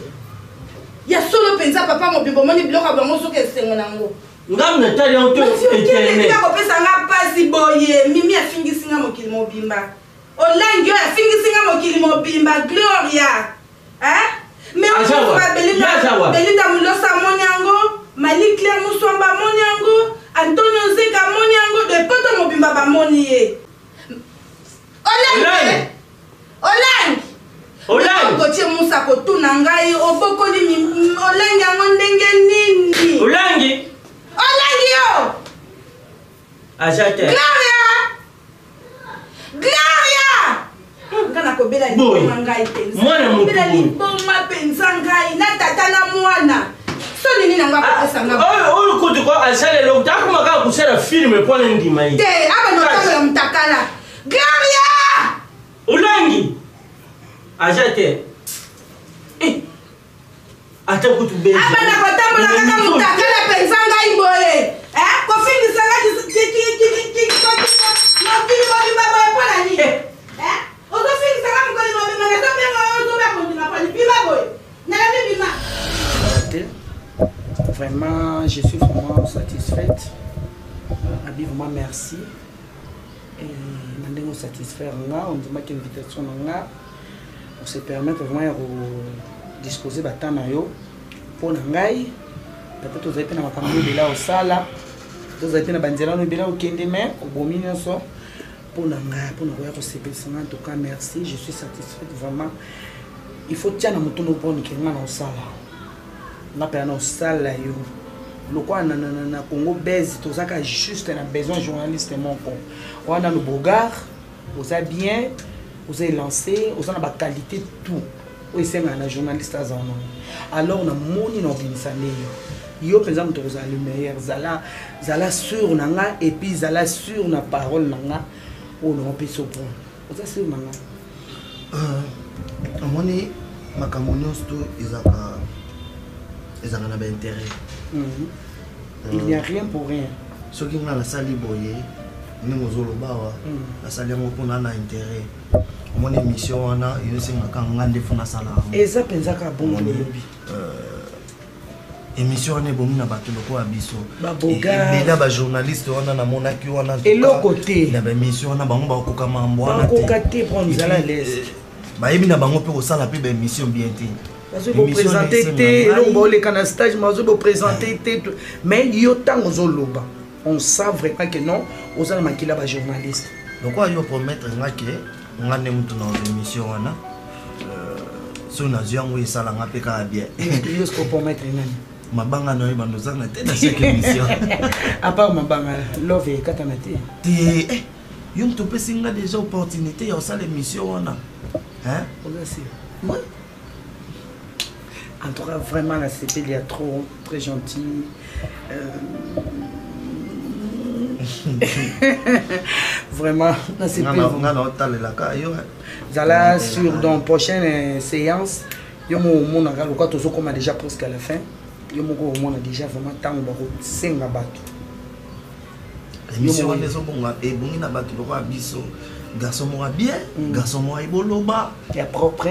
S17: ya solo mpenza papa mobimbo omoni biloko ya bango soki esengo nango
S7: ngamu natali yango to
S17: internet akopesa nga mpasi boye mimi afingisi nga mokili mobimba olangi oyo afingisi nga mokili mobimba Gloria Belinda Mulosa amoni yango Mali Claire Muswamba amoni yango Antonio Nzeka amoni yango de poto mobimba bamoni ye Olangi kotie musa kotuna ngai obokoli olangi yango ndenge nini
S7: Olangi
S17: yo
S7: Ajate
S17: Gloria ngana kobela liboma ngai penza
S7: mwana mutu
S17: kobela liboma penza ngai na tata na mwana so nini nanga kopesa nga
S7: oyo kutu ko asalelo takumaka kusala filme pona ndima yi
S17: te aba no takola mtakala Gloria
S7: Olangi Ajate ata kutu bezi
S9: abana kotambola kaka mutakala penza ngai boye kofingisa nga mokili mobimba boye mpo na nini ozofingisa nga mokoli mobimba nazobenga ozoba kondima poni bima boye nalabi bima.
S11: Vraiment, je suis vraiment satisfaite. Abi, vraiment merci. Et nous satisfaire, on dit que l'invitation on se permet vraiment de disposer de temps pour nous. Peut-être que vous avez pu nous là au sala, vous avez pu nous là au Kendeme, au Bominoso, pour nous voir au CPC. En tout cas, merci, je suis satisfaite vraiment. Il faut tiens à mon tour pour nous qui au sala. On appelle au sala yo. Le quoi na Congo base, tout ça qui juste un besoin de journaliste mon con. On a le bogard, vous avez bien, vous avez lancé, vous avez la qualité tout. Oui, c'est un journaliste à Zanon. Alors on a moni no binisane yo. Yo par exemple vous avez le meilleur zala sur nanga et puis zala sur na parole nanga on a peut se prendre. Vous avez sur nanga.
S19: Moni makamonos tout ils ont un intérêt.
S11: Il n'y a rien pour rien.
S19: Ce qui est la salle boye, nous avons la salle pour un intérêt. Mon émission, on a une salle.
S11: Et ça, c'est un bon
S19: émission, on est bon, on a battu le quoi à Bisso. Et là, les journalistes, on a mon accu, on a.
S11: Et l'autre côté,
S19: la émission, on a bon, on a
S11: on a cocaté pour nous à l'aise.
S19: Bah, il y a un salle à émission bien.
S11: Je vais vous présenter, les stage, je vais vous présenter, mais il y a tant de gens on sait vraiment que non, on a manqué là journaliste.
S19: Donc, on va promettre que on a une émission. Si on a un ça la ngapeka bien.
S11: Il faut promettre nani.
S19: Mabanga no iba nozana te dans cette émission.
S11: À part mabanga, love et katanate.
S19: Ti yum to pesinga déjà opportunité ya ça l'émission on a. Hein?
S11: Oui. En tout cas, vraiment, la CP, il y a trop, très gentil. Vraiment, la CP. Zala sur dans prochaine séance, on a déjà presque à la fin. On a déjà vraiment tant de 5 bateaux.
S19: L'émission est bonne, garçon bien, garçon boloba,
S11: et propre.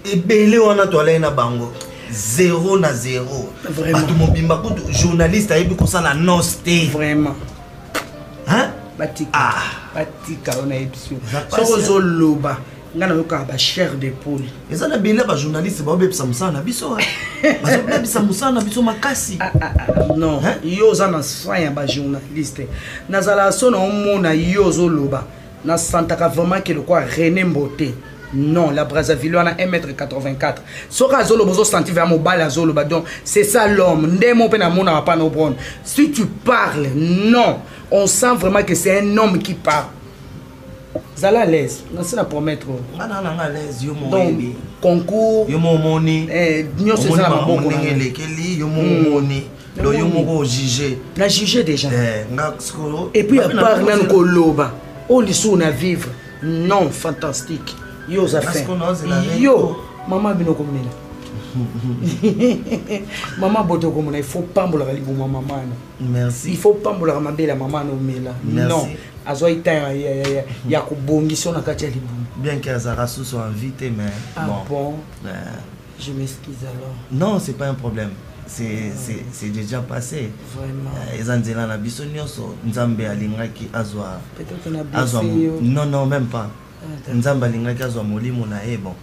S19: Et belé on a toilé na bango 0 na 0. Vraiment. Tout mon bimba journaliste a eu beaucoup ça la nosté.
S11: Vraiment.
S19: Hein?
S11: Batika. Batika on a eu sur. Sozo loba. Ngana yoka ba chair de poule.
S19: Et ça na belé ba journaliste ba obe samsa na biso. Ba obe samsa na biso makasi.
S11: Non. Yo za na soin ba journaliste. Nazala sona omona yo zo loba. Na santaka vraiment que le quoi René Mboté. Non, la Brazzaville, on a 1m84. C'est ça l'homme. Si tu parles, non. On sent vraiment que c'est un homme qui parle. Zala à l'aise. C'est la promettre. Donc, concours. On jugé déjà. Et puis, à part même Koloba, on a vivre. Non, fantastique. Yo za fait. Yo, maman bino komela. Maman boto komela, il faut pambola libu maman.
S19: Merci.
S11: Il faut pambola mabela maman no mela. Non. Azo ita ya kubongisa na kati ya libu.
S19: Bien que Azarasu soit invité mais
S11: bon. Je m'excuse alors.
S19: Non, c'est pas un problème. C'est déjà passé.
S11: Vraiment.
S19: Ezanzela na biso nyonso nzambe alingaki azwa.
S11: Peut-être na biso.
S19: Non, même pas. Nzamba lingaki azwa molimo na bon.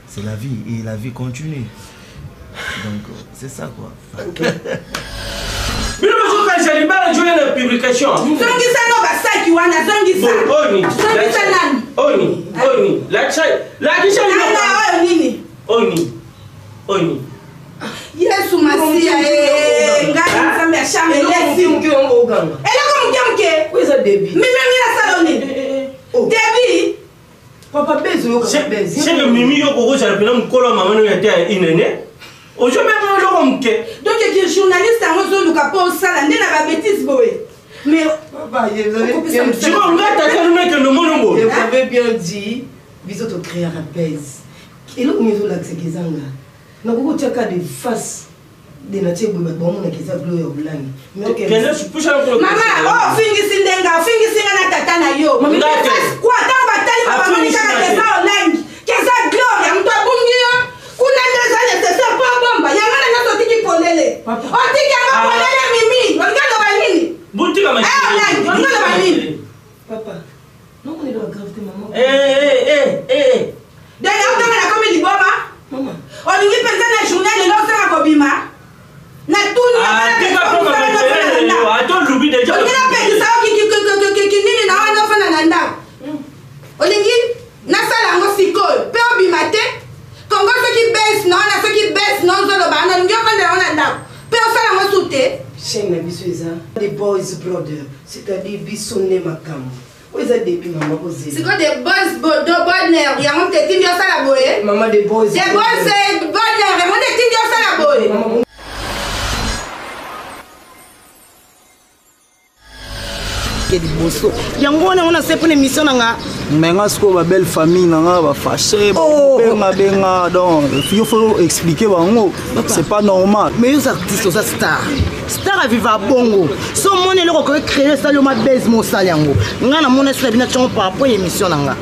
S19: C'est la vie et la vie continue. Donc c'est ça quoi.
S7: Mais je vais pas jouer la publication.
S9: Zongisa no basaki wana zongisa.
S7: Oni. La kisha
S9: nini?
S7: Oni.
S9: Yesu Masia ngani nzambe ashame lesi
S8: mkiongo uganga.
S9: Eloko mke.
S8: Kweza Debbie.
S9: Mimi na saloni. Debbie.
S8: Papa bezo
S7: c'est que mimi yo koko ça pena mkolo mama no yate inene. Ojo me ko mke.
S9: Donc que journaliste en zo luka po sala ndena ba bêtise boy. Mais
S8: papa
S7: je ngata ka que no mono bo.
S8: Vous avez bien dit, biso to créer un base. Et là on est là que c'est Gezanga. nakokotiaka de face de natie boye bamonaka eza glo ya olangi
S9: mama ofingisi ndenga ofingisinga na tata na yo kwa ntango batali babamoni kaka keza olangi keza gloire ya moto abungi yo kuna nde eza nécessaire mpo abomba yango na nyonso otiki polele otiki yango polele mimi olingi aloba nini olangi olingi aloba nini
S8: papa nomoni loba gravité mama
S9: dene otanga nakomi liboma olingi mpenza na journée lelo osanga kobima na tuni olingi napekisa kinini na wana ofana na ndako olingi nasala yango sikoyo mpe obima te kongo soki besi na wana soki besi na ozoloba wana olingi ofandela yango na ndako mpe osala yango su te
S8: chaine na biso eza the boys brother c'est-à-dire biso nde makambo oyo eza debi mama kozela
S9: siko de boys bonheur yango mte etindi osala boye
S8: mama de boys
S9: bonheur yango mte etindi osala boye
S11: liboso yango wana on a fait une émission nanga menga siko ba belle famille nanga ba fâché benga donc il faut expliquer bango c'est pas normal mais les artistes aux star a viva bongo so mone le ko créer ça le ma base mo saliango ngana mona sala bina chon par rapport à émission nanga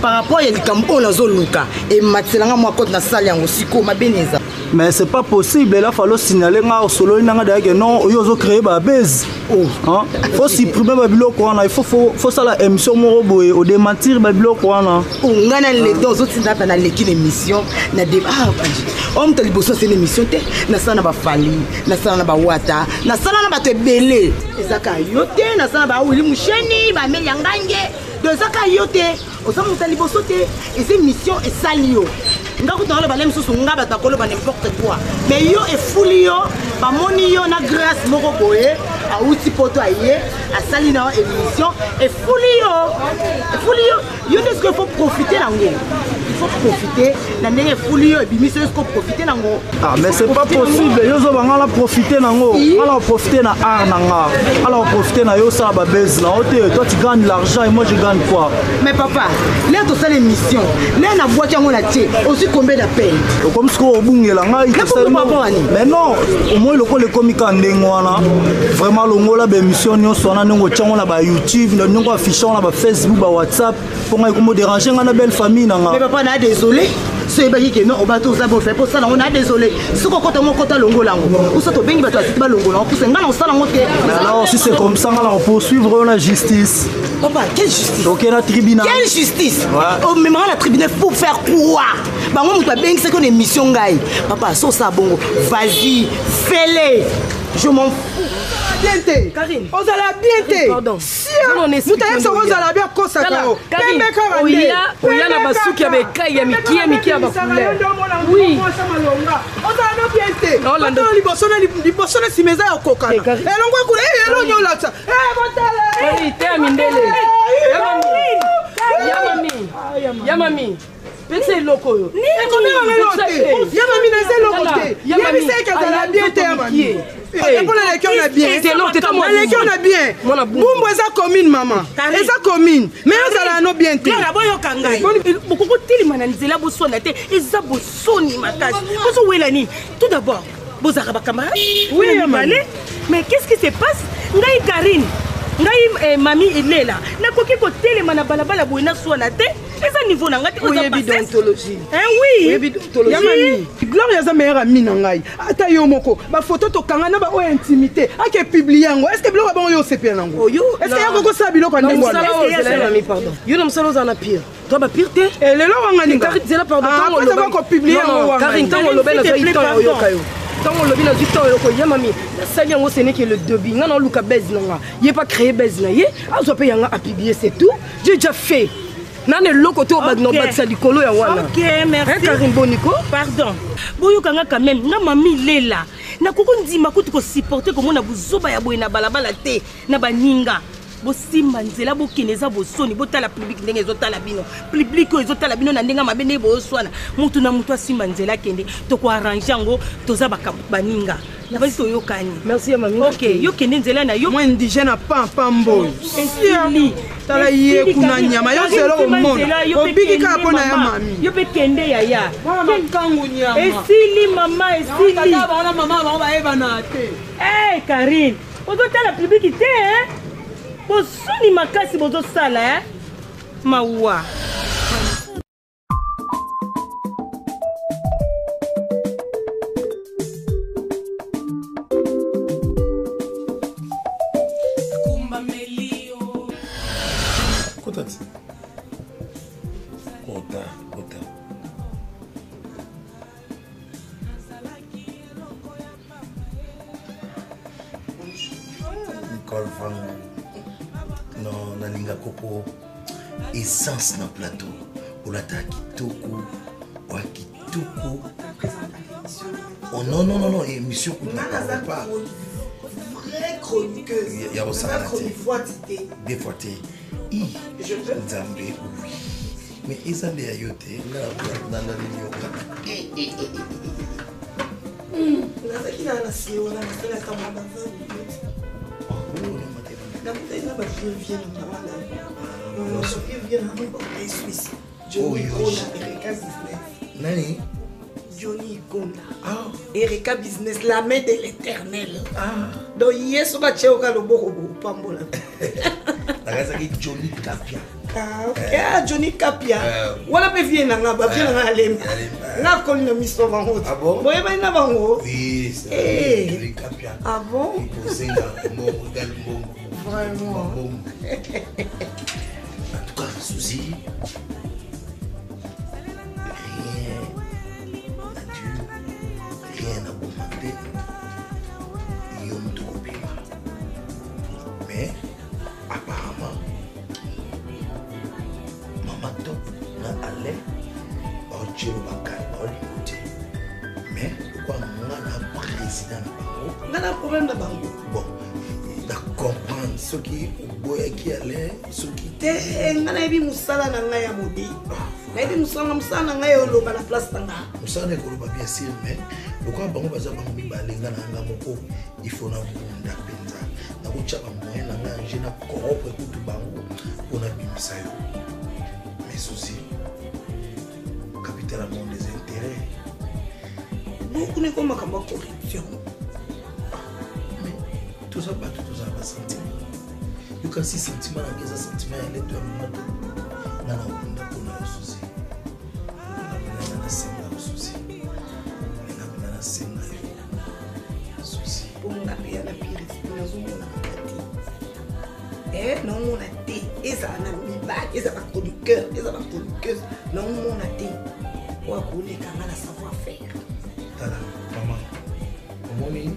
S11: par rapport à likambo na zo luka et matselanga moi côté na saliango siko ma beneza mais c'est pas possible là fallo signaler nga solo nanga d'ailleurs non yo zo créer ba base hein faut supprimer ba biloko wana il faut ça la émission mo boye au démentir ba biloko wana ngana les deux autres na na l'équipe émission na débat on t'a liboso c'est une émission te na sana ba fali na sana ba wata na sana na ba te belé ezaka yote na sana ba wili musheni ba meyangange de zaka yote osamu t'a liboso te et c'est mission et salio ngakutanga ba lemsusu ngaba takolo ba n'importe quoi mais yo e fuli yo ba moni yo na grâce moko boye a outi poto aye a sali na émission e fuli yo est-ce qu'il faut profiter nango il faut profiter na ndenge fuli yo e bimiso est-ce qu'il faut profiter nango ah mais c'est pas possible yo zo banga la profiter nango ala profiter na art nanga ala profiter na yo ça ba base na ote toi tu gagnes l'argent et moi je gagne quoi mais papa là to ça l'émission là na voiture ngo na tie aussi combien d'appels comme ce qu'on bungela ngai mais non au moins le comique en ndengwana vraiment le ngola ba émission nyo sona ngo tchango na ba YouTube ngo affichant na ba Facebook ba WhatsApp pour nga ko déranger nga na belle famille nanga mais papa na désolé c'est ba ki non on va tout ça pour faire pour ça on a désolé ce ko kota mo kota longola ngo ou ça to bengi ba to ba longola pour ça nga na sala ngo te alors si c'est comme ça on poursuivre la justice papa quelle justice OK la tribunal quelle justice oh mais la tribunal pour faire quoi bah moi mutu bengi c'est qu'on émission ngai papa so ça bongo vas-y fais-le je m'en fous bien Karine on a bien pardon si on a bien consacré oya na basuki ya bekai ya miki ya bakule oui on a bien on liboso na simeza ya kokana elongwa kule elonyo latsa botala te mindele ya mami pese loko yo ya mami na se loko te ya mami se ka la bien te ya mami on a bien. Bumbo eza commune maman. Eza commune. Mais on a no bien te. Clara boyo kangai. Beaucoup tili mananzela bosona te. Eza bosoni makasi. Boso welani. Tout d'abord, bozara ba camarade. Oui, mais qu'est-ce qui se passe? Ngai Karine. Ngai mami Ilela. Na koki ko tele mana balabala boina sona te. Eza niveau na ngati oza bidontologie. Oui, bidontologie. Ya mami. Gloria za meilleure amie na ngai. Ata yo moko ba photo to kanga na ba o intimité. Ake publier ngo. Est-ce que bilo ba yo sepia nango? Est-ce que yako ko sa bilo kwa ndengwa? Mami pardon. Yo na msalo za na pire. Toi ba pire te? Et lelo wanga ninga. Zela pardon. Tango lo ko publier ngo wanga. Karine tango lo bela za ito yo kayo. Tango lo bela za ito yo ko ya mami. Ça vient au Sénégal qui est le début. On a Luka Bez nanga. Il est pas créé Bez na yé. A zo pe yanga a publier c'est tout. J'ai déjà fait. Nane loko to bad no bad sa likolo ya wana. OK, merci. Karine Boniko. Pardon. Boyo kanga quand même nga mami lela. Na koko ndima ko supporter ko mona buzoba ya boye na balabala te na baninga.
S5: bosimba nzela bokeneza bosoni botala public ndenge ezotala bino public oyo ezotala bino na ndenge mabe ndenge boswana mutu na mutu asimba nzela kende tokoarrange yango toza baninga na basi toyokani.
S11: Merci ya mami.
S5: Ok, yo kende nzela na yo.
S1: Moi indigène à pambo.
S5: Esili.
S1: Tala ye kuna nyama yo zelo omona. Obiki ka pona ya mami.
S5: Yo pe kende ya.
S1: Mama kangu nyama.
S5: Esili mama esili.
S1: Tata ba ona mama ba eba na te.
S5: Eh Karine, ozotala public te hein? Bosoni makasi bozosala hein? Mawa.
S19: Non, nalinga koko essence na plateau. Olata kitoko, wa kitoko. Oh non non non non, émission qu'on n'a pas.
S8: Vraie chroniqueuse.
S19: Il y a aussi
S8: des fois
S19: I. Nzambe oui. Mais Izambe ayote na na linyoka.
S8: Nazaki na na siwa na sala kama baza.
S19: Nani?
S8: Johnny Ikonda. Erika Business, la main de l'éternel. Donc, yeso ba cheoka loboko pambola.
S19: Nakazaki Johnny Kapia.
S8: Ok, Johnny Kapia. Wala pe vie na ngaba, vie na alemba. Na koli na miso bango.
S19: Ah bon?
S8: Boye ba ina bango.
S19: Oui, c'est Johnny Kapia.
S8: Ah bon?
S19: Il posait dans mon modèle bon.
S8: Vraiment.
S19: En tout cas, souci. Rien n'a augmenté. Il y a un tout mais apparemment, maman top n'a allé au Dieu bancal, mais pourquoi on a président
S8: on a un problème de bango.
S19: Bon, comprendre ce qui qui allait, ce qui
S8: était. On bi musala na ngai ya modi. Na bi musala ngai o loba na place tanga.
S19: Musala ko loba bien sûr mais pourquoi bango baza bango mibalenga na nga moko il faut na bunda penza. Na ko chapa moyen na nga na corrompre tout bango pour na bimisa yo. Mais souci capital à monde des intérêts.
S8: Nous connaissons comment comment corruption.
S19: Tout ça pas tout ça va sentir. You can see sentiment and get sentiment and let them know. Nana ukunda kuna usuzi. Nana senga usuzi. Nana senga usuzi.
S8: Ponga pia na pire tunazungumza kati. Non on a té, eza na mibak, eza ba chroniqueur, eza ba chroniqueuse. Non on a té. Wa kone kanga na savoir faire.
S19: Tala maman. Mommy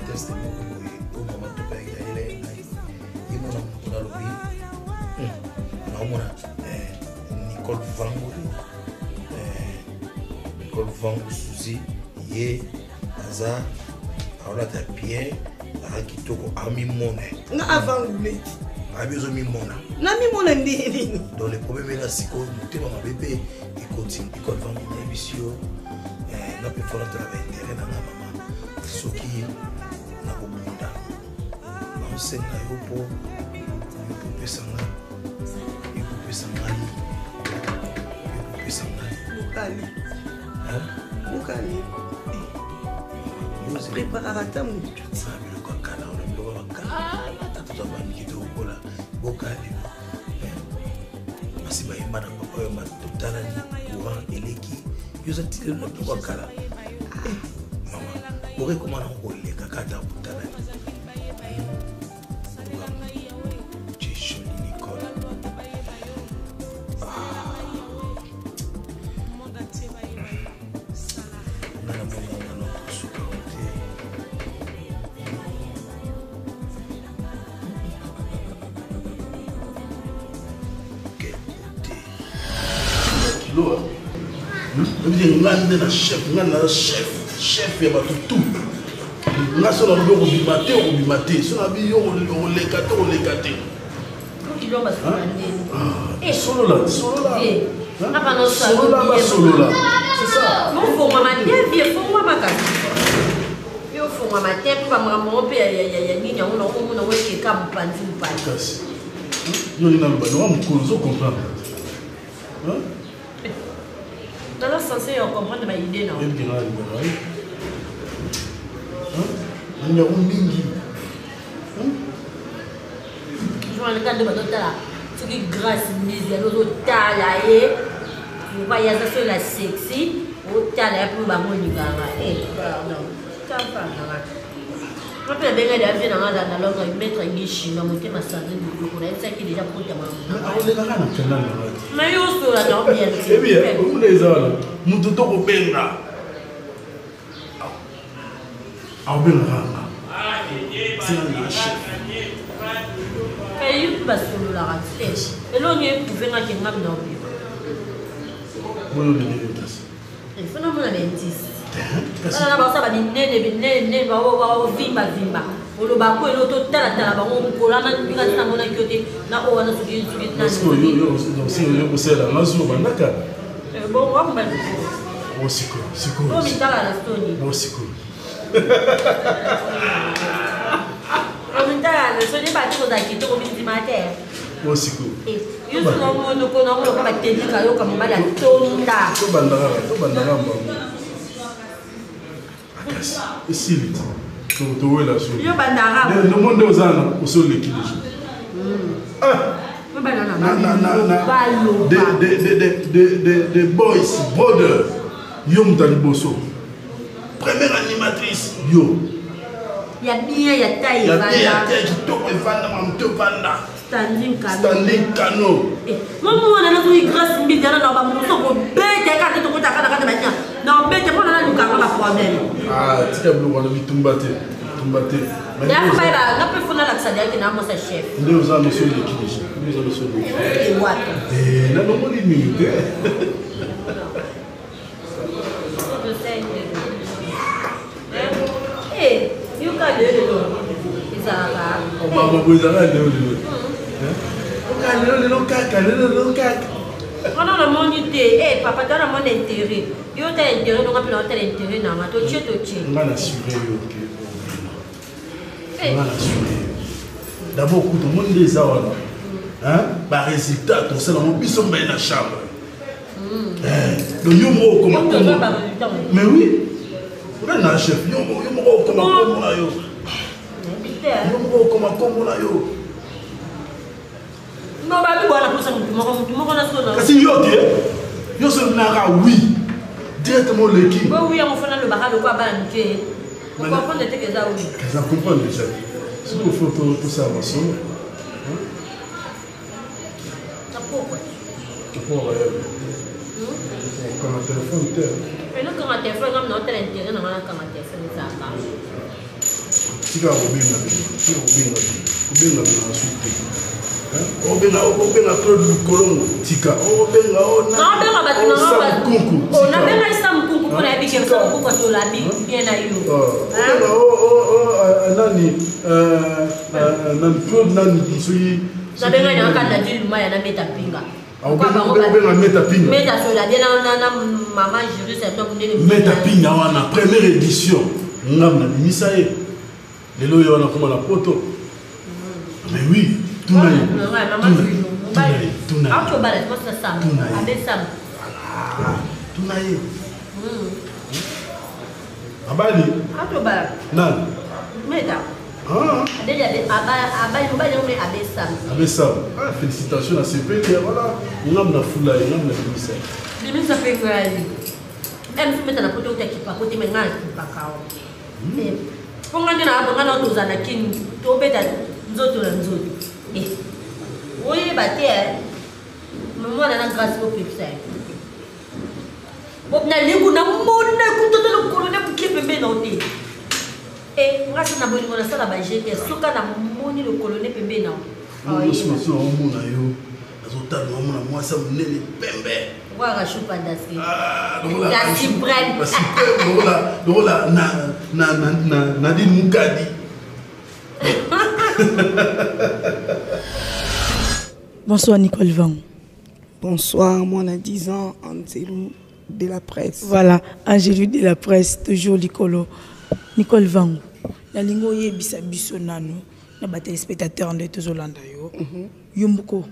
S19: test au moment de payer les il m'a on a l'oublié non Nicole Vango Nicole Vango Suzy ye aza aola ta bien a kitoko ami mone
S8: na avant le
S19: abizo mi mona
S8: na mi mona ndini
S19: dans les problèmes là siko mutema ma bébé et continue Nicole Vango na bisio na pe fora tra intérêt na maman soki na kobunda naosenga yo po ekopesa ngai
S8: Mukali préparera ta mutu
S19: biloko kala ona biloko bakala tata tozabamiki tokola bokali basi bayemba na papa oyo totalani courant eleki yoza tilelo na biloko bakala mama orekomana koleka kata kotalani
S20: ngande na chef ya bato tout
S19: nga so na lobi obima te so na bi yo oleka te solola c'est ça
S4: mofongwa matevi efongwa makasi yo ofongwa matevi bamakamoko mpe ya nini yango nakomona ngo ekeka mopanzi
S19: kasi yo linaloba nowa mokolo ozokomprendre
S4: nala sensé ya comprendre baide na
S19: nanyango mingi
S4: joaneka nde bazotala soki grâce mise alozotala ye obayaza so la sexy otala ya mpo bamolinganga ape abenga de avie nanga na longa maître ngi chinois motema sanze biloko nayebisaki deja potama na yo osola na
S19: obienuna eza wana moto tokobenga aobengaka
S4: eyi basololaka te elongi ekuvengaki ngami na obima efona mona bentisi na basala binene bavimba oloba ko elo totalatala bango mokolana bikati na monaki yo te na o wana
S19: sokiyokoselanga zulo bandaka
S4: mitala na stoni mitala na stoni bati kozala kitoko bindima te yusu nomonoko batendika yoka mobali atonda
S19: tobandaka mbango esili towela so nomo nde ozana osoleki de boys brother yo moto ya liboso première animatrice yo
S4: ya bien ya taille
S19: kitoko evanda mamoto evanda
S4: standing
S19: cano
S4: momona nazoyi grâce mbidana na bamoso kobete kaka tokota kaka banya na obete mpona nalukanga baproblème
S19: tika biloko wana bitumba te
S4: yakubayeba ngape funa lakisa deyaki na mosa chef
S19: nde oza noso eleki deja nanomoni nini te
S4: yoka lelelo ezalaka
S19: obamabo ezalaka lelolelo kaka
S4: wana namoni te papa tala mona intérêt yo tala intérêt donga mpe naotala intérêt nanga totie
S19: nga na sure yo nga na sure d'abord kuta omoni nde eza wana baresultat tosalango biso mbai na chambre donc yo moko okoma kombo mais oui nga na chef yo moko okoma kombo na yo okoma kombo na yo kasi yo te yo so naka oui directement leki comprendre déjà soki ofo tosala masolo okanga telefone te tika kobenga bena na suite obenga Claude Lukolongo tika obenga
S4: nabenga isa mkunku mpona yebike bisa mkunku atolabi bien na yo
S19: nani Claude nani soki
S4: nabenga nakanda dilumaya na meta pinga
S19: obenga meta pinga
S4: meta sola bien na mama juriste
S19: meta pinga wana première édition ngam na bimisa ye lelo yo wana koma na poto mais oui tunaye abali nani abesam félicitations na sepeli voilà ngam na fula ye ngam na bimisa
S4: bimisa mpe ngai mfumeta na poto utakipa kote me ngai kipakao ponga nde na abonga na otoza na kini tobeta nzoto na nzoto oyeba te mwana na grâce opepisa nalingu namona kutota lokolo ne bukie pembe na ote ngasi na bolingo nasala bagts soka na moni lokolo ne pembe na
S19: omona yo otano amona mwasi monene pembe
S4: waka chupa dasi
S19: lokola Nadine Mukadi.
S5: Bonsoir Nicole Vang.
S20: Bonsoir, moi on a 10 ans, Angélou de la presse.
S5: Voilà, Angélou de la presse, toujours Nicolo. Nicole Vang, la lingo yebisa biso nano, na ba téléspectateurs de tous Hollanda yo. Yumbuko,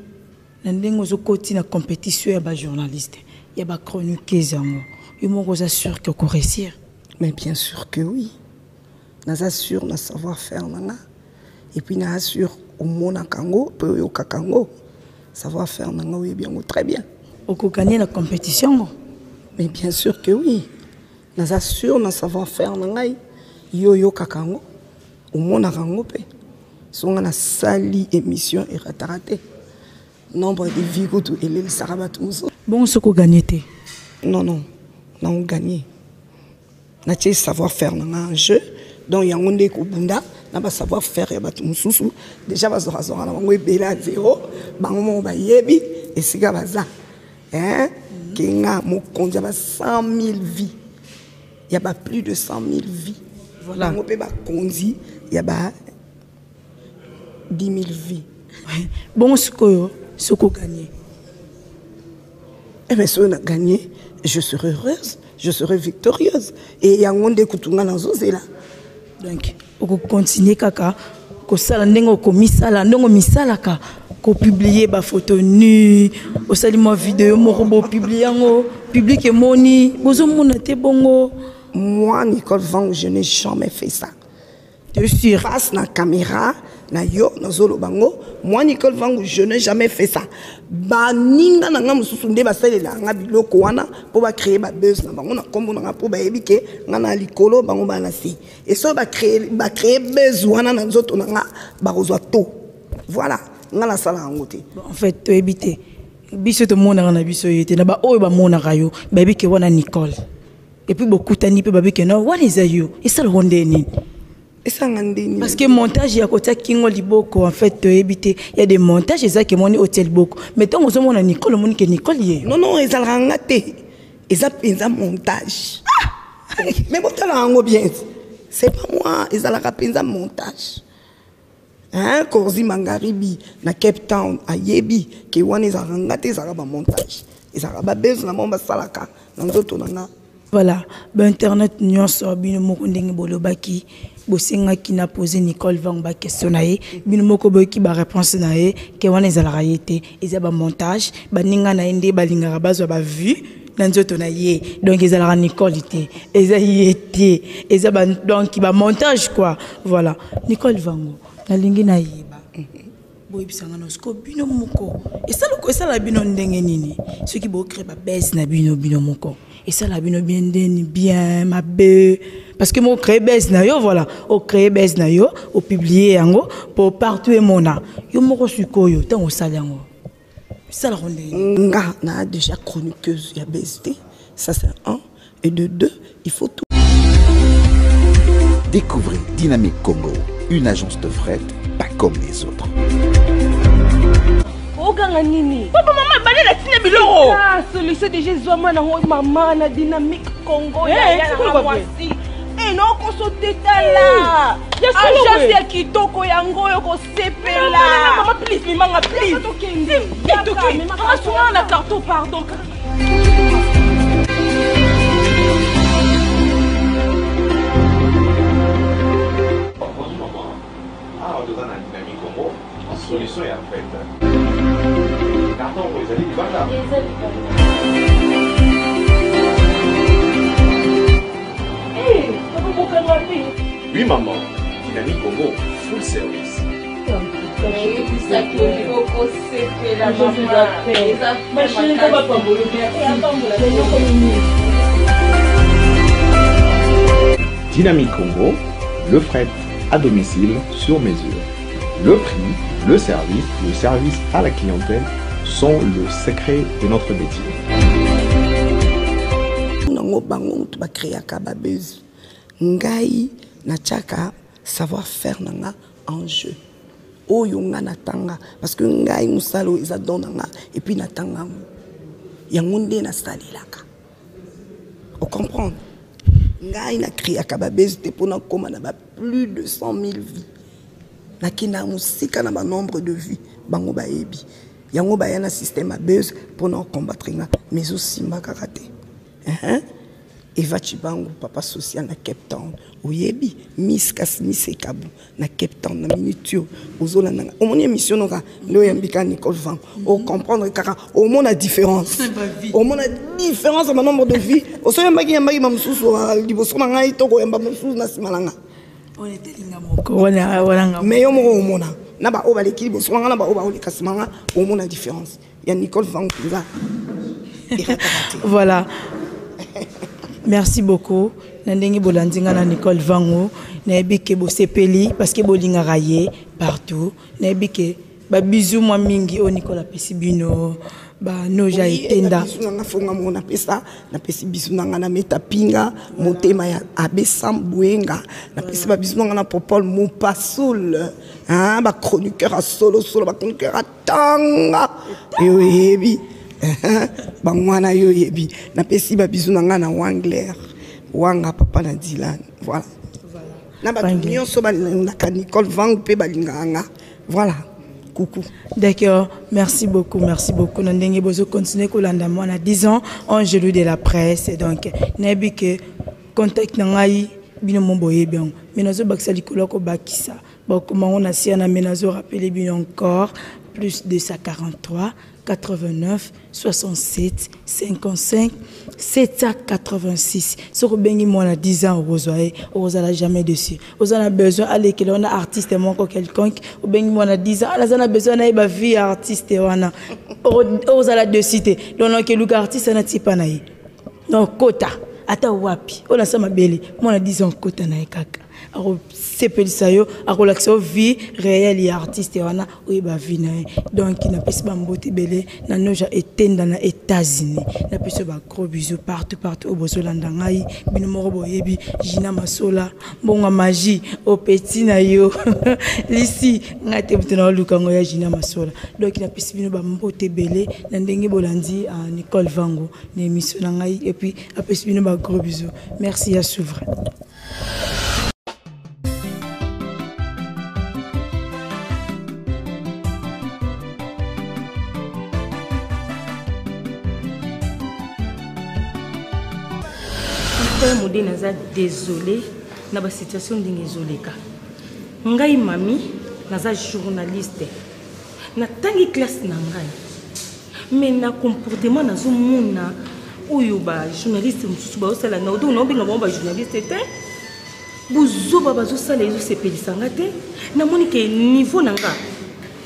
S5: na ndengo zo koti na compétition ya ba journaliste, ya ba chroniqueuse yango. Yumbuko za sûr que ko réussir.
S20: Mais bien sûr que oui. Naza sûr na savoir-faire nanga. Et puis na sûr au mona kango, peu yo kakango. Savoir-faire nanga oui bien très bien.
S5: Oko gagner la compétition.
S20: Mais bien sûr que oui. Naza sûr na savoir-faire nanga yo kakango. Au mona kango pe. Songa na sali émission et raté. Nombre de vigo tout et le sarabatu muso.
S5: Bon ce ko gagner té.
S20: Non, on gagné. Na tché savoir-faire nanga un jeu. Donc il y a un des kubunda, na ba savoir-faire ya batu mususu. Déjà ba zora na bango ebela zéro, bango mo ba yebi et siga baza. Hein? Kenga mo kondia ba 100 000 vies. Il y a pas plus de 100 000 vies. Voilà. Bango pe ba kondi, il y a ba 10 000 vies.
S5: Bon ce ko gagné.
S20: Eh bien, si on a gagné, je serai heureuse, je serai victorieuse. Et il y a un monde qui est là.
S5: Donc, on continue kaka, ko sala ndengo ko misala, ndongo misala ka, ko publier ba photo nu, o sali mo vidéo mo robo publier ngo, public et moni, bozo mona te bongo.
S20: Moi Nicole Vang, je n'ai jamais fait ça.
S5: Tu sûr
S20: face na caméra, na yo na zolo bango, moi Nicole Vang, je n'ai jamais fait ça. Ba ninga na nga mususu nde ba salela nga biloko wana po ba créer ba buzz na bango na kombo na po ba yebike nga na likolo bango ba na si. Et so ba créer buzz wana na nzoto na nga ba kozwa to. Voilà, nga na sala ngote.
S5: En fait, to ebité. Biso to mona na biso yete na ba oyo ba mona kayo, ba yebike wana Nicole. Et puis beaucoup tani pe ba yebike no, what is you? Et ça le ronde ni. Parce que montage, il y a côté Kingo Liboko, en fait, il y a des montages, il y a des montages hôtel Boko. Mais tant que on a Nicole, on a Nicole.
S20: Non, ils ont rangaté. Ils ont montage. Mais bon, tu bien. C'est pas moi, ils ont rappelé un montage. Hein, Korzi Mangaribi, na Cape Town, à Yebi, qui ont rangaté, ils ont montage. Ils ont besoin de mon salaka.
S5: Voilà, Internet, nous sommes bien mokundeng bolobaki. Bosenga qui n'a posé Nicole Vang ba question nae bino moko boy ki ba réponse nae ke wana ezala rayete ezaba montage ba ninga na ende ba linga bazwa ba vue na nzoto na ye donc ezala Nicole té eza yete ezaba donc ba montage quoi voilà Nicole Vang na lingi na yeba boy bisanga no sko bino moko esala bino ndenge nini ceux qui bo créer ba baisse na bino moko et ça la bien ma be parce que mon créé baisse na yo voilà au créé baisse na yo au publier yango pour partout et mona yo moko sukoyo tant au salango ça la ronde
S20: nga na déjà chroniqueuse ya BST ça c'est un et de deux il faut tout.
S21: Découvrez Dynamique Congo, une agence de fret pas comme les autres.
S17: Oganga nini? Papa maman balé la tine biloko. Ah, solution déjà zoma na maman na Dynamique Congo ya mwasi. Eh non consulter là. Agence ya kitoko yango yo ko sepela. Maman please mimanga please. Kitoko. Maman souvent na carton pardon.
S22: Solution est en fait. Carton, vous allez voir oui, maman. Dynamique Congo, full service. Dynamique Congo, le fret à domicile sur mesure. Le prix, le service à la clientèle sont le secret de notre métier.
S20: Ngai na chaka savoir-faire nanga en jeu. oyo nga natanga parce que ngai musalo eza donanga et puis natanga yango nde nasalelaka o comprendre ngai na kriaka babezi te pona koma na ba plus de 100 000 vies nakina musika na ba nombre de vies bango baebi yango ba yana système a buzz pona combattre nga mais aussi mbaka te Eva Chibangu papa social na Cape Town oyebi Miss Kasmi Sekabu na Cape Town na minutio ozola nanga o moni émission noka ndo yambika Nicole Van o comprendre kaka au monde la différence au monde la différence en nombre de vie o so yambaki mamususu liboso na ngai to ko yamba mususu na simalanga
S5: on était linga moko wana
S20: mais yo moko omona na ba o ba l'équilibre so na ba o ba o likasimanga au monde la différence ya Nicole Van pinga
S5: voilà. Merci beaucoup. Nandengi bolandinga na Nicole Vango. Naebi ke bo sepeli parce que bolinga raye partout. Naebi ke ba bisou moi mingi o Nicolas Pesibino. Ba noja etenda.
S20: Bisou nga fonga mo na pesa na pesi bisou nga na meta pinga motema ya abesam buenga na pesi ba bisou nga na popol mo pasoul. Hein ba chroniqueur a solo ba chroniqueur a tanga. Yo yebi. Bangwana yo yebi na pesi ba bizu na na Wangler wanga papa na Dylan voilà na ba nyonso ba na Nicole Van pe balinganga voilà coucou
S5: d'accord merci beaucoup nandenge bozo continuer kolanda moi na 10 ans en jeu de la presse donc nebi que contact na ngai bino momboye bien mais nazo bakisa likolo ko bakisa ba comment on a si na menazo rappeler bien encore plus de 143 89 67 55 786. Ce que bengi moi na 10 ans aux a jamais dessus. Aux a besoin aller que l'on a artiste mon quelconque au bengi moi na 10 ans on a besoin na ba vie artiste wana aux a la de cité donc que le artiste na tipa na yi. Donc quota ata wapi on a ça ma belle moi na 10 ans quota na kaka. C'est ça yo a relaxer vie réelle et artiste wana oui ba vie na donc na pesi ba mbote belé na noja etenda na États-Unis na pesi ba gros bisous partout au bozolanda ngai bino moko boyebi Gina Masola bonga magie au petit na yo lisi ngate butena lukango ya Gina Masola donc na pesi bino ba mbote belé na ndenge bolandi à Nicole Vango na émission na ngai et puis a pesi bino ba gros bisous merci à suivre.
S2: Modé naza désolé na ba situation désolé ka ngai mami naza journaliste na tangi classe na ngai mais na comportement nazo mona oyo ba journaliste mususu ba osala na odo na obinga ba journaliste te buzo ba bazo sala ezo sepelisa ngate na moni ke niveau nanga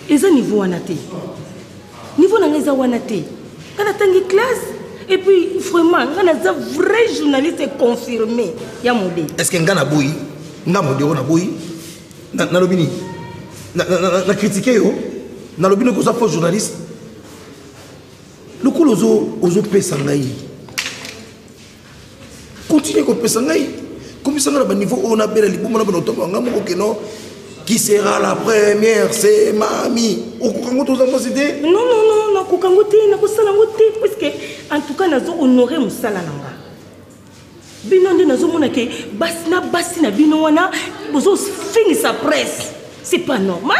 S2: eza niveau wana te niveau nanga eza wana te kana tangi classe. Et puis, vraiment, on a un vrai journaliste confirmé.
S19: Est-ce que Ngana Boui, Namode, on a Boui, Nalobini, na critiqué, Nalobino, qu'on soit faux journaliste. Le coup, aux Pessangaï. Continuez comme Pessangaï. Comme ça, on a un niveau, on a bien les bons, on a qui sera la première, c'est Mami. Au Kokangote, aux ambassadeurs.
S2: Non, Kokangote, parce que, en tout cas, nous avons honoré Moussala. Binonde, nous avons dit que Basina, Binoana, nous avons fini sa presse. C'est pas normal.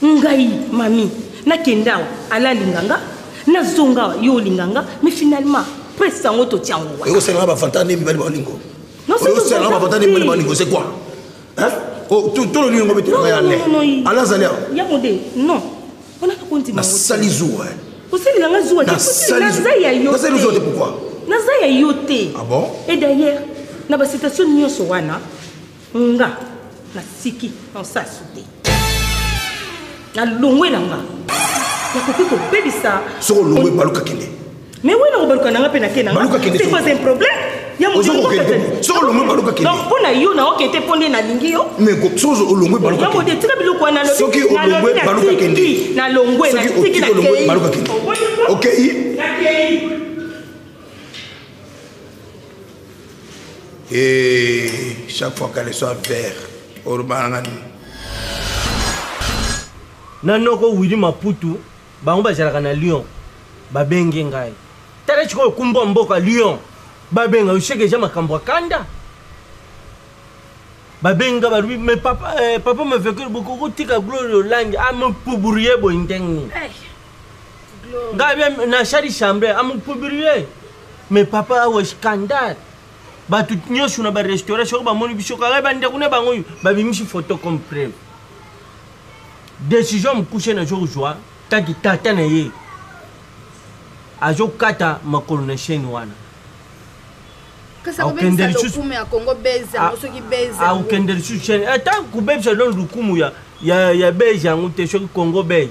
S2: Ngai, Mami, Nakendao, Ala Linganga, Nazonga, Yo Linganga, mais finalement, presse en auto tient.
S19: Et c'est là, Fantani, Mbalingo.
S2: Non, c'est
S19: là, Fantani, Mbalingo, c'est quoi? Hein? Oh, tout le monde va mettre
S2: non.
S19: Allah Zalia.
S2: Yamode, non. On a continué.
S19: Na salizou.
S2: Aussi, il a un zoua.
S19: Salizou, pourquoi?
S2: Nazaya yote.
S19: Ah bon?
S2: Et d'ailleurs, dans la situation de Nyosowana, on a la siki en sa souté. Na longwe nanga. Ya kopi ko bébé ça.
S19: So longwe baluka kende.
S2: Mais oui, non, baluka nanga pena kena. C'est pas un problème. Donc, pour na yo na okete pondé na lingi yo.
S19: Mais chose au longwe baluka.
S2: Ya modé très bilo kwa na lo.
S19: Soki au longwe baluka kende.
S2: Na longwe na tiki na kei.
S19: Baluka kende. OK. Et chaque fois qu'elle soit vert, au
S7: nanoko Willy Maputo bango bazalaka na Lyon babenge ngai tala chiko kumbo mboka Lyon babenga usheke ja makambo kanda babenga barubi mais papa me fait que beaucoup tika Gloire Lange am publier bo intengi ngabe na shari chambre am publier mais papa wa scandale batu nyosu na ba restauration ba moni bishoka ga bande kuna bango babimishi photo comme preuve décision mkushe na jour joie taki tata na ye ajo kata makolo na chaîne wana
S17: kasa ko beza lukumu ya Congo beza mosoki beza
S7: au kender su chaîne ata ku beza don lukumu ya beza yango te shoki Congo beza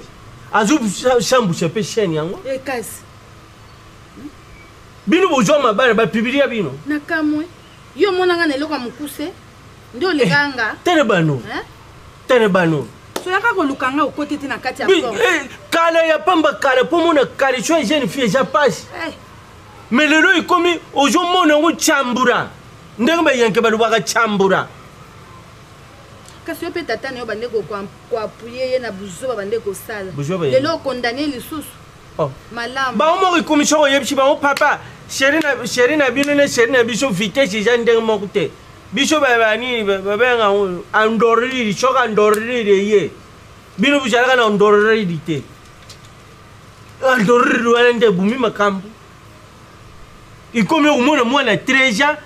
S7: azo chambu chepe chaîne yango
S17: kasi
S7: bino bozo mabara ba publier bino
S17: nakamwe yo monanga na eloko mukuse ndio lekanga
S7: tere bano
S17: so yaka ko lukanga okote te na kati ya port
S7: kala ya pamba kala po mona kala cho jeune fille ja passe mais le loi comme ozo mona ngo chambura ndenge ba yanke ba lubaka chambura
S17: kasi yo pe tata na yo bande ko appuyer na buzo bande ko sala lelo condamner lisusu malam
S7: ba mo ko commission yebshi ba papa chéri na bino ne chéri na biso vitesse ja ndenge mo kute biso bani babenga andoriri choka andoriri ye bino bujalaka na andoriri te andoriri wana nde bumi makambu ikomi umona mwana 13 ans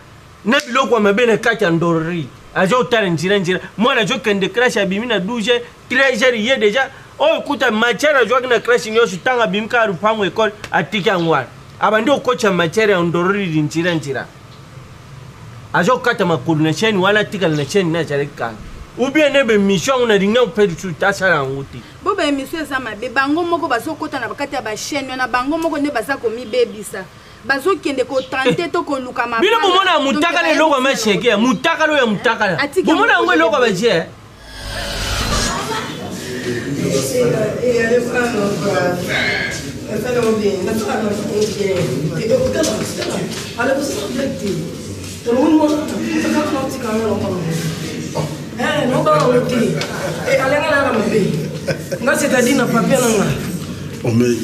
S7: na biloko mabene kati andoriri ajo tala njira mwana jo kende crash abimi na 12 13 ye déjà o kuta machara jo na crash nyosu tanga bimka rupango école atika ngwa abandi okocha machara andoriri njira ajo kata makulu na chaîne wala tika na chaîne na jareka ou bien nebe mission na ringa pe du tasara nguti
S17: bo ba émission za mabe bango moko bazokota na bakati ya ba chaîne na bango moko ne baza komi bebisa bazokende ko tenter to ko luka mapa
S7: bino bomona mutaka le loko ma cheke mutaka lo ya mutaka bomona ngo loko ba je
S8: Tout le monde c'est quand même non pas on dit et allez là la mbe nga c'est-à-dire na papier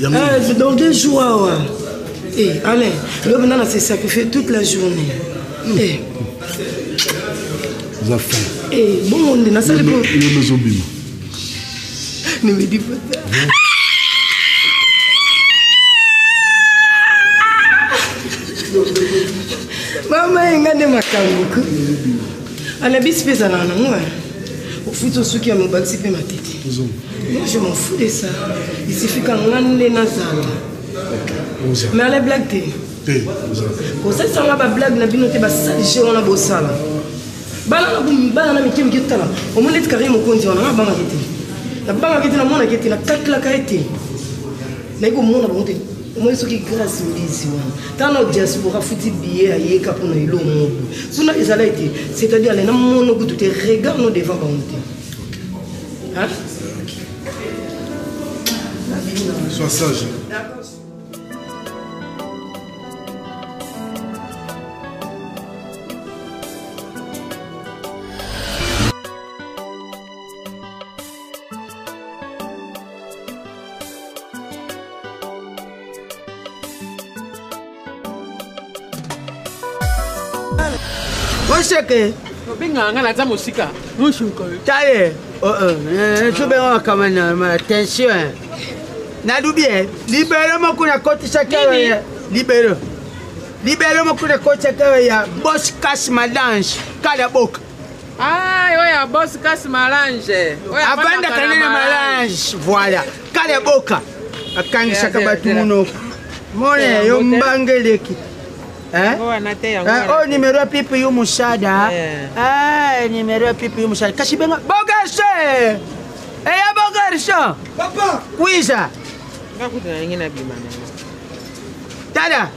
S8: là c'est dans 2 jours et allez le banana c'est sacrifié toute la journée et
S19: za faim
S8: et bon on est na salle pour
S19: il est zobima
S8: ne me dis pas Maman ingane makambuku. Ala bispesa na ngwa. Au futur ceux qui ont participer ma tête. Moi je m'en fous de ça. Il suffit qu'on ngane na zala. Mais la blague te. Ko ça ça ba blague na binote ba sali on a bosala. Bala na mikim kitala. Au moins les carré mo konti on a banga kiti. Na banga kiti na mona kiti na kakla kaiti. Na ko mona bonte. Moi ce qui grâce ici tant notre diaspora fouti billet aye kapona ilo monde suna ezala été c'est-à-dire les namono ko tout regarde nos devant bonté hein
S19: sois sage
S8: d'accord
S6: Cheke benga ngana za musika mushuko taye tu benga kama na tension na dubie libero makuna koti chakara ya libero makuna koti chakara ya boss cash malange kala boka
S10: oya boss cash malange
S6: avanda kanene malange voilà kala boka akangisha kabatu muno mone yo mbangeleki oh numéro ya pipi yu mushada numéro ya pipi yu mushada kashibenga bogashe eya bogarisha papa kuisha tada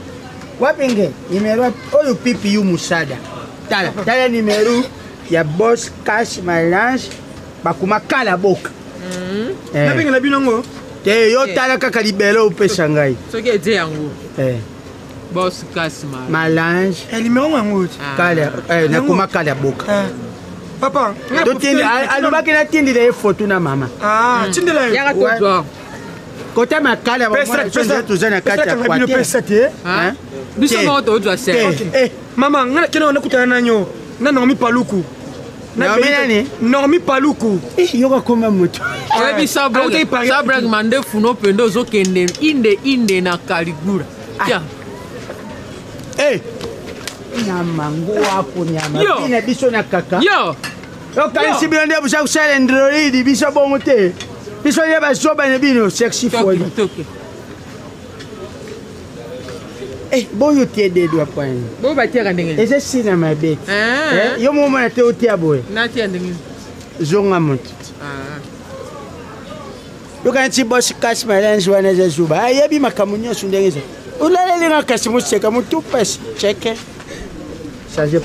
S6: wapinge numéro oyo pipi yu mushada tada numéro ya boss cash malange bakuma kala boka
S16: napinge na binongo
S6: te yo tala kaka libelo upesa ngai
S10: soki ete yango boss cash
S6: malange
S16: numéro yango
S6: kala nakuma kala boka
S16: Papa,
S3: alobaki natindela ye photo na mama.
S16: Ah, tindela ye.
S3: Yaka tozwa. Kota makala toza na kati ya
S16: kwate.
S10: Biso mo tozwa se.
S16: Mama, ngana kena nakutana nanyo. Na Nomi Paluku.
S3: Nomi nani?
S16: Nomi Paluku.
S3: Yoka koma moto.
S10: Oyebi sabrag mande funo pendo zo kende inde na Kaligura. Tiens.
S3: Nyama ngwapo nyama. Bina biso na kaka.
S10: Yo.
S3: Yoka nde busa kusala Android biso bongo te. Biso ye ba soba ne bino sexy folie. Boyo tie de doa point.
S10: Bo ba tie kandenge.
S3: Ese sina mabe. Yo mo na te otia boy.
S10: Na tie ndenge.
S3: Zonga montu. Yo kan ti boss cash malanje wana za zuba. Ayebi makamunyo sundengeza. Ulala linga kasi museka mutu pas cheke. Changer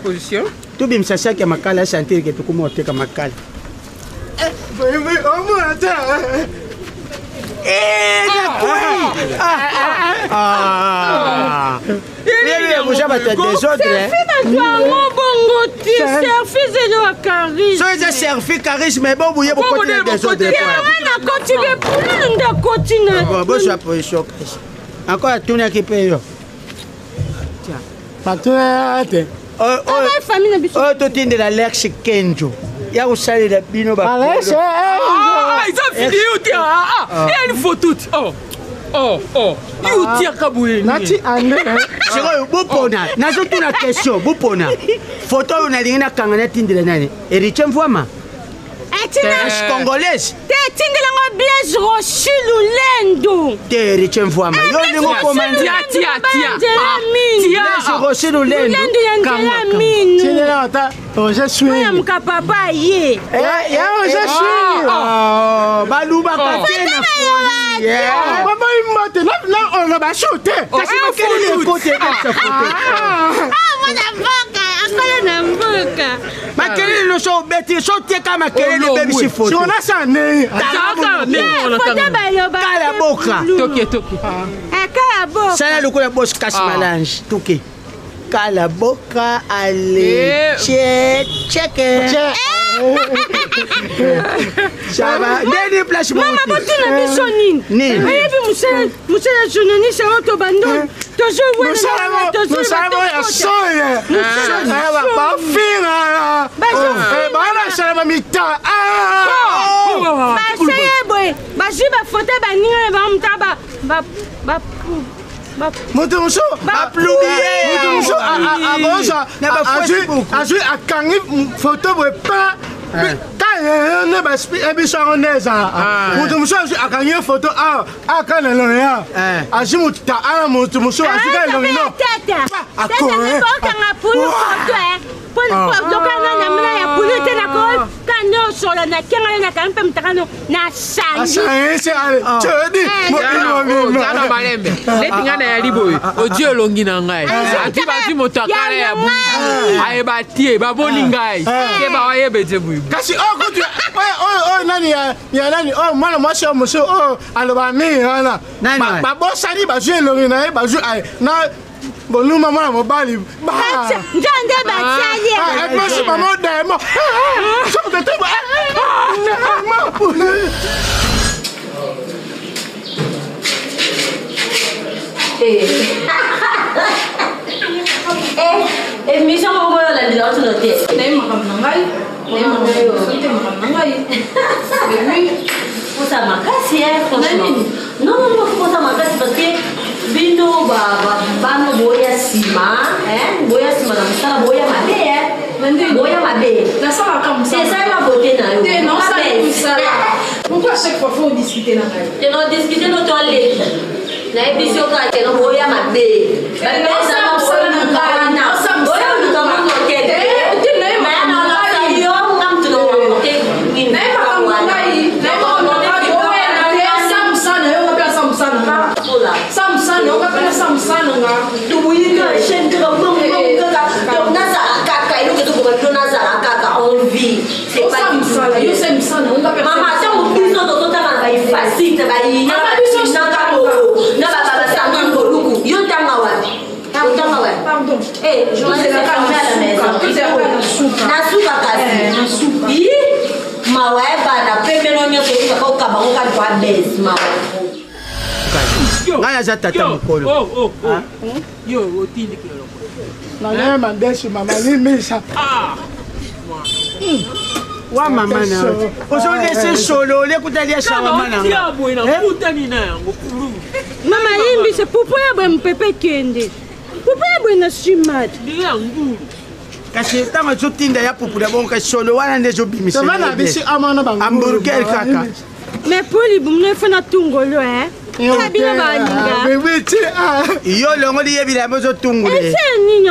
S3: position. Tu bim sasa ke makala sentir que tu como te ka makala. Encore tourner qui paye. Patouate. Oh, tu t'es de la Lex Kenjo. Ya usali la bino ba.
S10: Ils ont fini uti. Il faut tout. Oh. Uti akabuye.
S3: Nati ande. Siko bopona. Nazo tuna question, bopona. Photo unalinga kangana tindela nani? Eriche Mvwama.
S17: Etina
S3: Congolaise.
S17: Te tindela ngo Blaise Rochilu Lendo.
S3: Te Eriche Mvwama. Yo ningo komandi.
S10: Tia.
S3: Blaise Rochilu Lendo.
S17: Kangaka.
S3: Tindela ata. Je suis.
S17: Oya mukapapa ye.
S3: Je suis. Baluba katena. Papa imate. Là on va shooter. Kasi makeli côté ça photo.
S17: Akala mboka.
S3: Makeli no so beti so teka makeli baby si photo. Si on a ça né. Kala boka.
S10: Toki.
S17: Kala boka.
S3: Sala lokola boss cash malange. Toki. Kala boka ale check. Ça va. Neni place
S17: Mama botuna biso nini? Ayebi musala journaliste auto bandon. Toujours wena.
S16: Musala ya soya. Ba finga. Ba sala mita.
S17: Ba sebo. Ba jiba photo ba ninga ba mtaba. Ba
S16: Motomuso aploubier Motomuso agonza azui akangi photo boye pa ne ba ebiso neza Motomuso akangi photo akana loya azi muta ala Motomuso azika longino
S17: akore Lokana na mna ya pulute na ko kanyo solo na kenga na kampe mtakano na sanji.
S16: Asanse ale chodi mo
S10: kana malembe. Letingana ya liboy. Odio longi na ngai. Ati bazi motakala ya bu. Aye batie baboni ngai. Ke ba waye beze bu.
S16: Kasi kutu nani ya nani mwana mwasi ya muso aloba mi wana. Ba bosani bazu longi na bazu na Bonuma mwana mobali.
S17: Njande batali.
S16: Merci maman demo. So que tu
S4: Mission mo la dila tu note.
S2: Nei makamnangai.
S4: Oui. Faut ça makasi franchement. Non, faut ça makasi parce que Bino bano boya sima, boya sima na musala boya mabe, boya mabe.
S2: La sala comme ça.
S4: C'est ça la beauté na yo.
S2: Non, ça c'est musala. Pourquoi à chaque fois faut discuter na kai?
S4: Et non discuter no toilette. Na ebiso ka te no boya mabe. Ba ça na musala na kai na. Boya no kama no kete. Tu na ma na la yo ngam tu no te.
S2: Na pa kama ngai. Na pa no boya na ya samsana yo ka samsana. Samsana yo ka samsana nga.
S4: Tu buika shen ka bom ka na za ka ilo ke tu ko na za ka on vit. C'est pas
S2: samsana. Yo samsana on ka
S4: Mama, c'est un biso to tanga ba facile ba yi. Na ba biso na ka mo. Na ba ba sa ngam ko luku. Yo tanga wapi? Pardon. Eh, journaliste, c'est fermé à la maison. Nasuka kasi. Mawa bana pembe no nyoso ko ka ba ko ka bes mawa.
S3: Ngaya za tata mukolo.
S10: Yo, otindi kilo.
S16: Na leo mandeshi mama limisa.
S3: Wa mama na. Ozo laisser solo le kutalia shawa mana.
S10: Tia boina kutani na yango kulu.
S17: Mama yimbi se popo ya bwe mpepe kende. Popo ya bwe na shimad.
S10: Dia ngulu.
S3: Kasi tanga zotinda ya popo da bonka solo wana ndezo bimisa.
S16: Tomana bisi amana bangu.
S3: Hamburger kaka.
S17: Mais poli bumne fana tungolo Kabila baninga.
S3: Yo longo di yebila mozo tungule.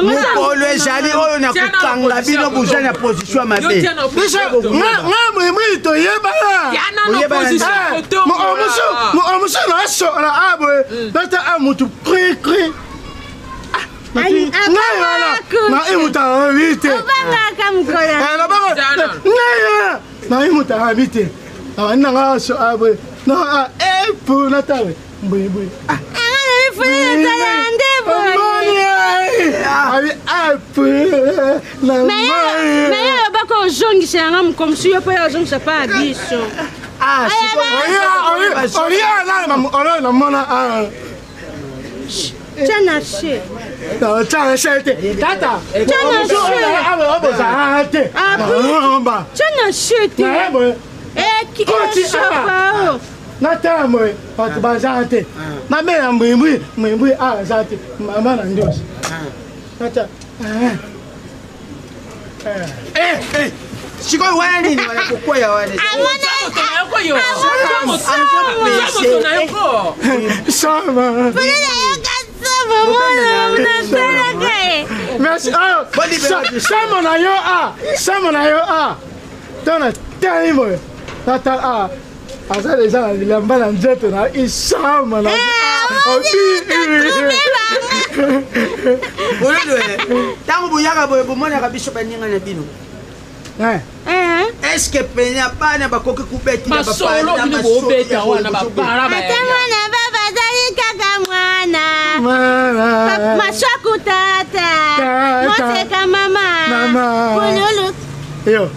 S3: Mukolo ezali oyo na kukanga bino buza na position mabe.
S16: Nga mwito yebala.
S10: Yana na position koto.
S16: Omuso na sora abwe. Data amutu kri. Na imuta habite.
S17: Obanga kamkola.
S16: Na imuta habite. Awana nga so abwe. Na epu na tawe. Mbwe. Natamwe watu bazate na mera mbwi azate mama na ndosi nata
S3: Shiko wani ni wanakukoya wale.
S16: Sama. Merci. Sama na yo a. Tona taimo. Nata a. Asa déjà la bilamba na nzeto na isama na.
S3: Tango buyaka boye bomona kabisho baninga na bino. Est-ce que penya bana bakoki kubeti na bapana na
S10: bobeta wana bapara ba.
S17: Atamana baba zali kaka mwana. Mashaku tata. Moseka mama. Kululu.
S16: Yo.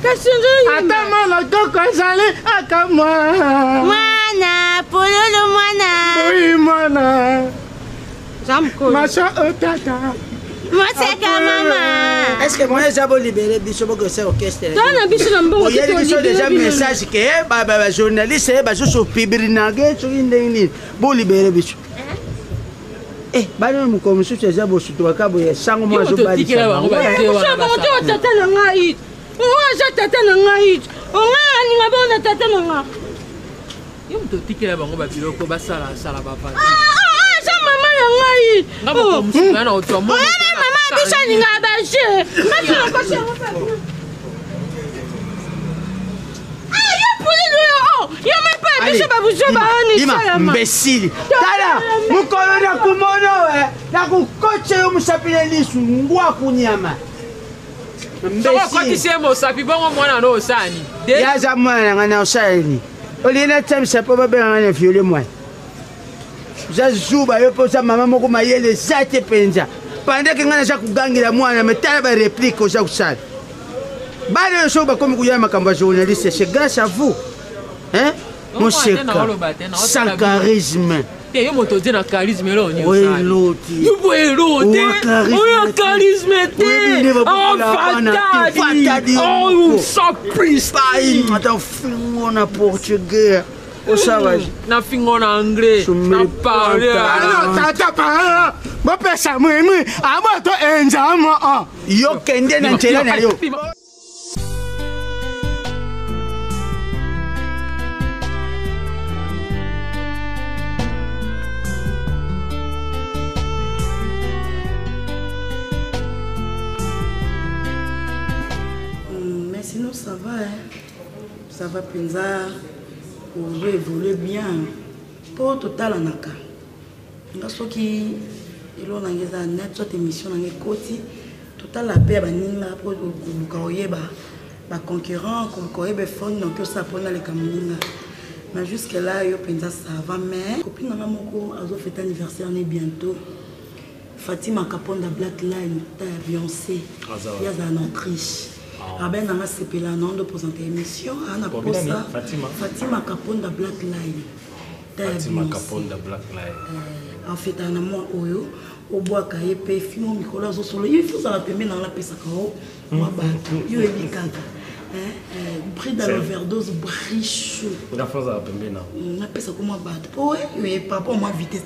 S16: Atamana koko zali aka mwana.
S17: Mwana, pululu mwana.
S16: Oui mwana.
S17: Jamko.
S16: Mashaku tata.
S17: Moseka mama.
S3: Est-ce que moi j'ai beau libérer biso pour que c'est orchestre?
S17: Dona biso na mbongo.
S3: Il y a déjà message que ba journaliste ba so pibrinage so indeni. Bo libérer biso. Bana mukomusu teza bo sutu kabo ya sango mo zo bali.
S17: Tata na ngai. Oja tata na ngai. Onga ni ngabona tata na nga.
S10: Yo mto tikela bango ba biloko ba sala ba pa.
S17: Mama na ngai.
S10: Ngabo musu na otwa mo.
S17: Mama biso ni ngabaje. Mati na kwasha ngapa. Yo me pa biso ba bujo ba oni sala ma.
S3: Imbécile. Tala, mukolo na kumono na kukoche yo musapile lisu ngwa kunyama.
S10: Soko koti semo sapi bongo mwana no osani.
S3: Yaza mwana ngana osani. Olina time sapo ba benga na viole mwana. Zazuba yo posa mama moko mayele zate penza. Pendant que ngana kugangila mwana metala ba réplique oza kusala. Bale yo so ba komi kuyama makambo ya journaliste, c'est grâce à vous. Hein? Mon cheka. Sans charisme.
S10: Yo moto dina charisme lo ni.
S3: Oui, l'autre.
S10: Yo boy l'autre. Oh charisme te. Oh fatadi. Oh surprise.
S3: Attends, fingo na portugais. O savage.
S10: Na fingo na anglais. Na parle.
S16: Tata pa. Bo pesa mwe. Amo to enja mo.
S3: Yo kende na nchela na yo.
S5: Sinon ça va, ça va penza, on veut évoluer bien. Pour total en aka. Nga soki ilo nangeza net soit émission nangé koti total la paix baninga pour lukaoye ba concurrent lukaoye phone donc ça pona les kamuninga. Mais jusque là yo penza ça va mais copine nga moko azo fête anniversaire né bientôt. Fatima Kaponda Black Line, Beyoncé, il y a en Autriche. Rabin a CP la nom de présenter l'émission. Fatima Kaponda Black Line.
S12: Fatima Kaponda Black Line.
S5: En fait, on a moi Oyo, au bois cahier, film, Nicolas Zosolo. Il faut ça la permettre dans la Pesacao. Moi, il y a des cancans. Brille dans l'overdose, brille chaud.
S12: La France a permis non.
S5: On appelle ça comment battre. Oh oui, papa, moi vitesse.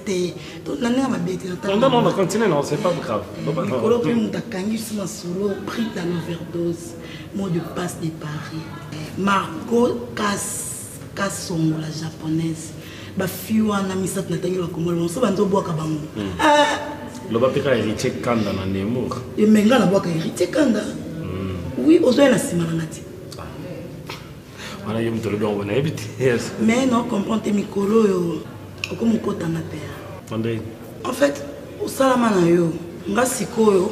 S5: Donc l'année ma bête.
S12: Non, continue, non, c'est pas grave.
S5: Nicolas Primo Dakangi sur ma solo, brille dans l'overdose. Mot de passe de Paris. Margot Kassongo, la japonaise. Ba fiwa na misat na tangi la komolo. So banzo boka bango.
S12: Le bapika héritier Kanda na Nemour.
S5: Et menga la boka héritier Kanda. Oui, aux oeufs la simanangati. Mais non, comprends tes micros, comme on compte en père. En fait, au salamana yo, nga sikoyo,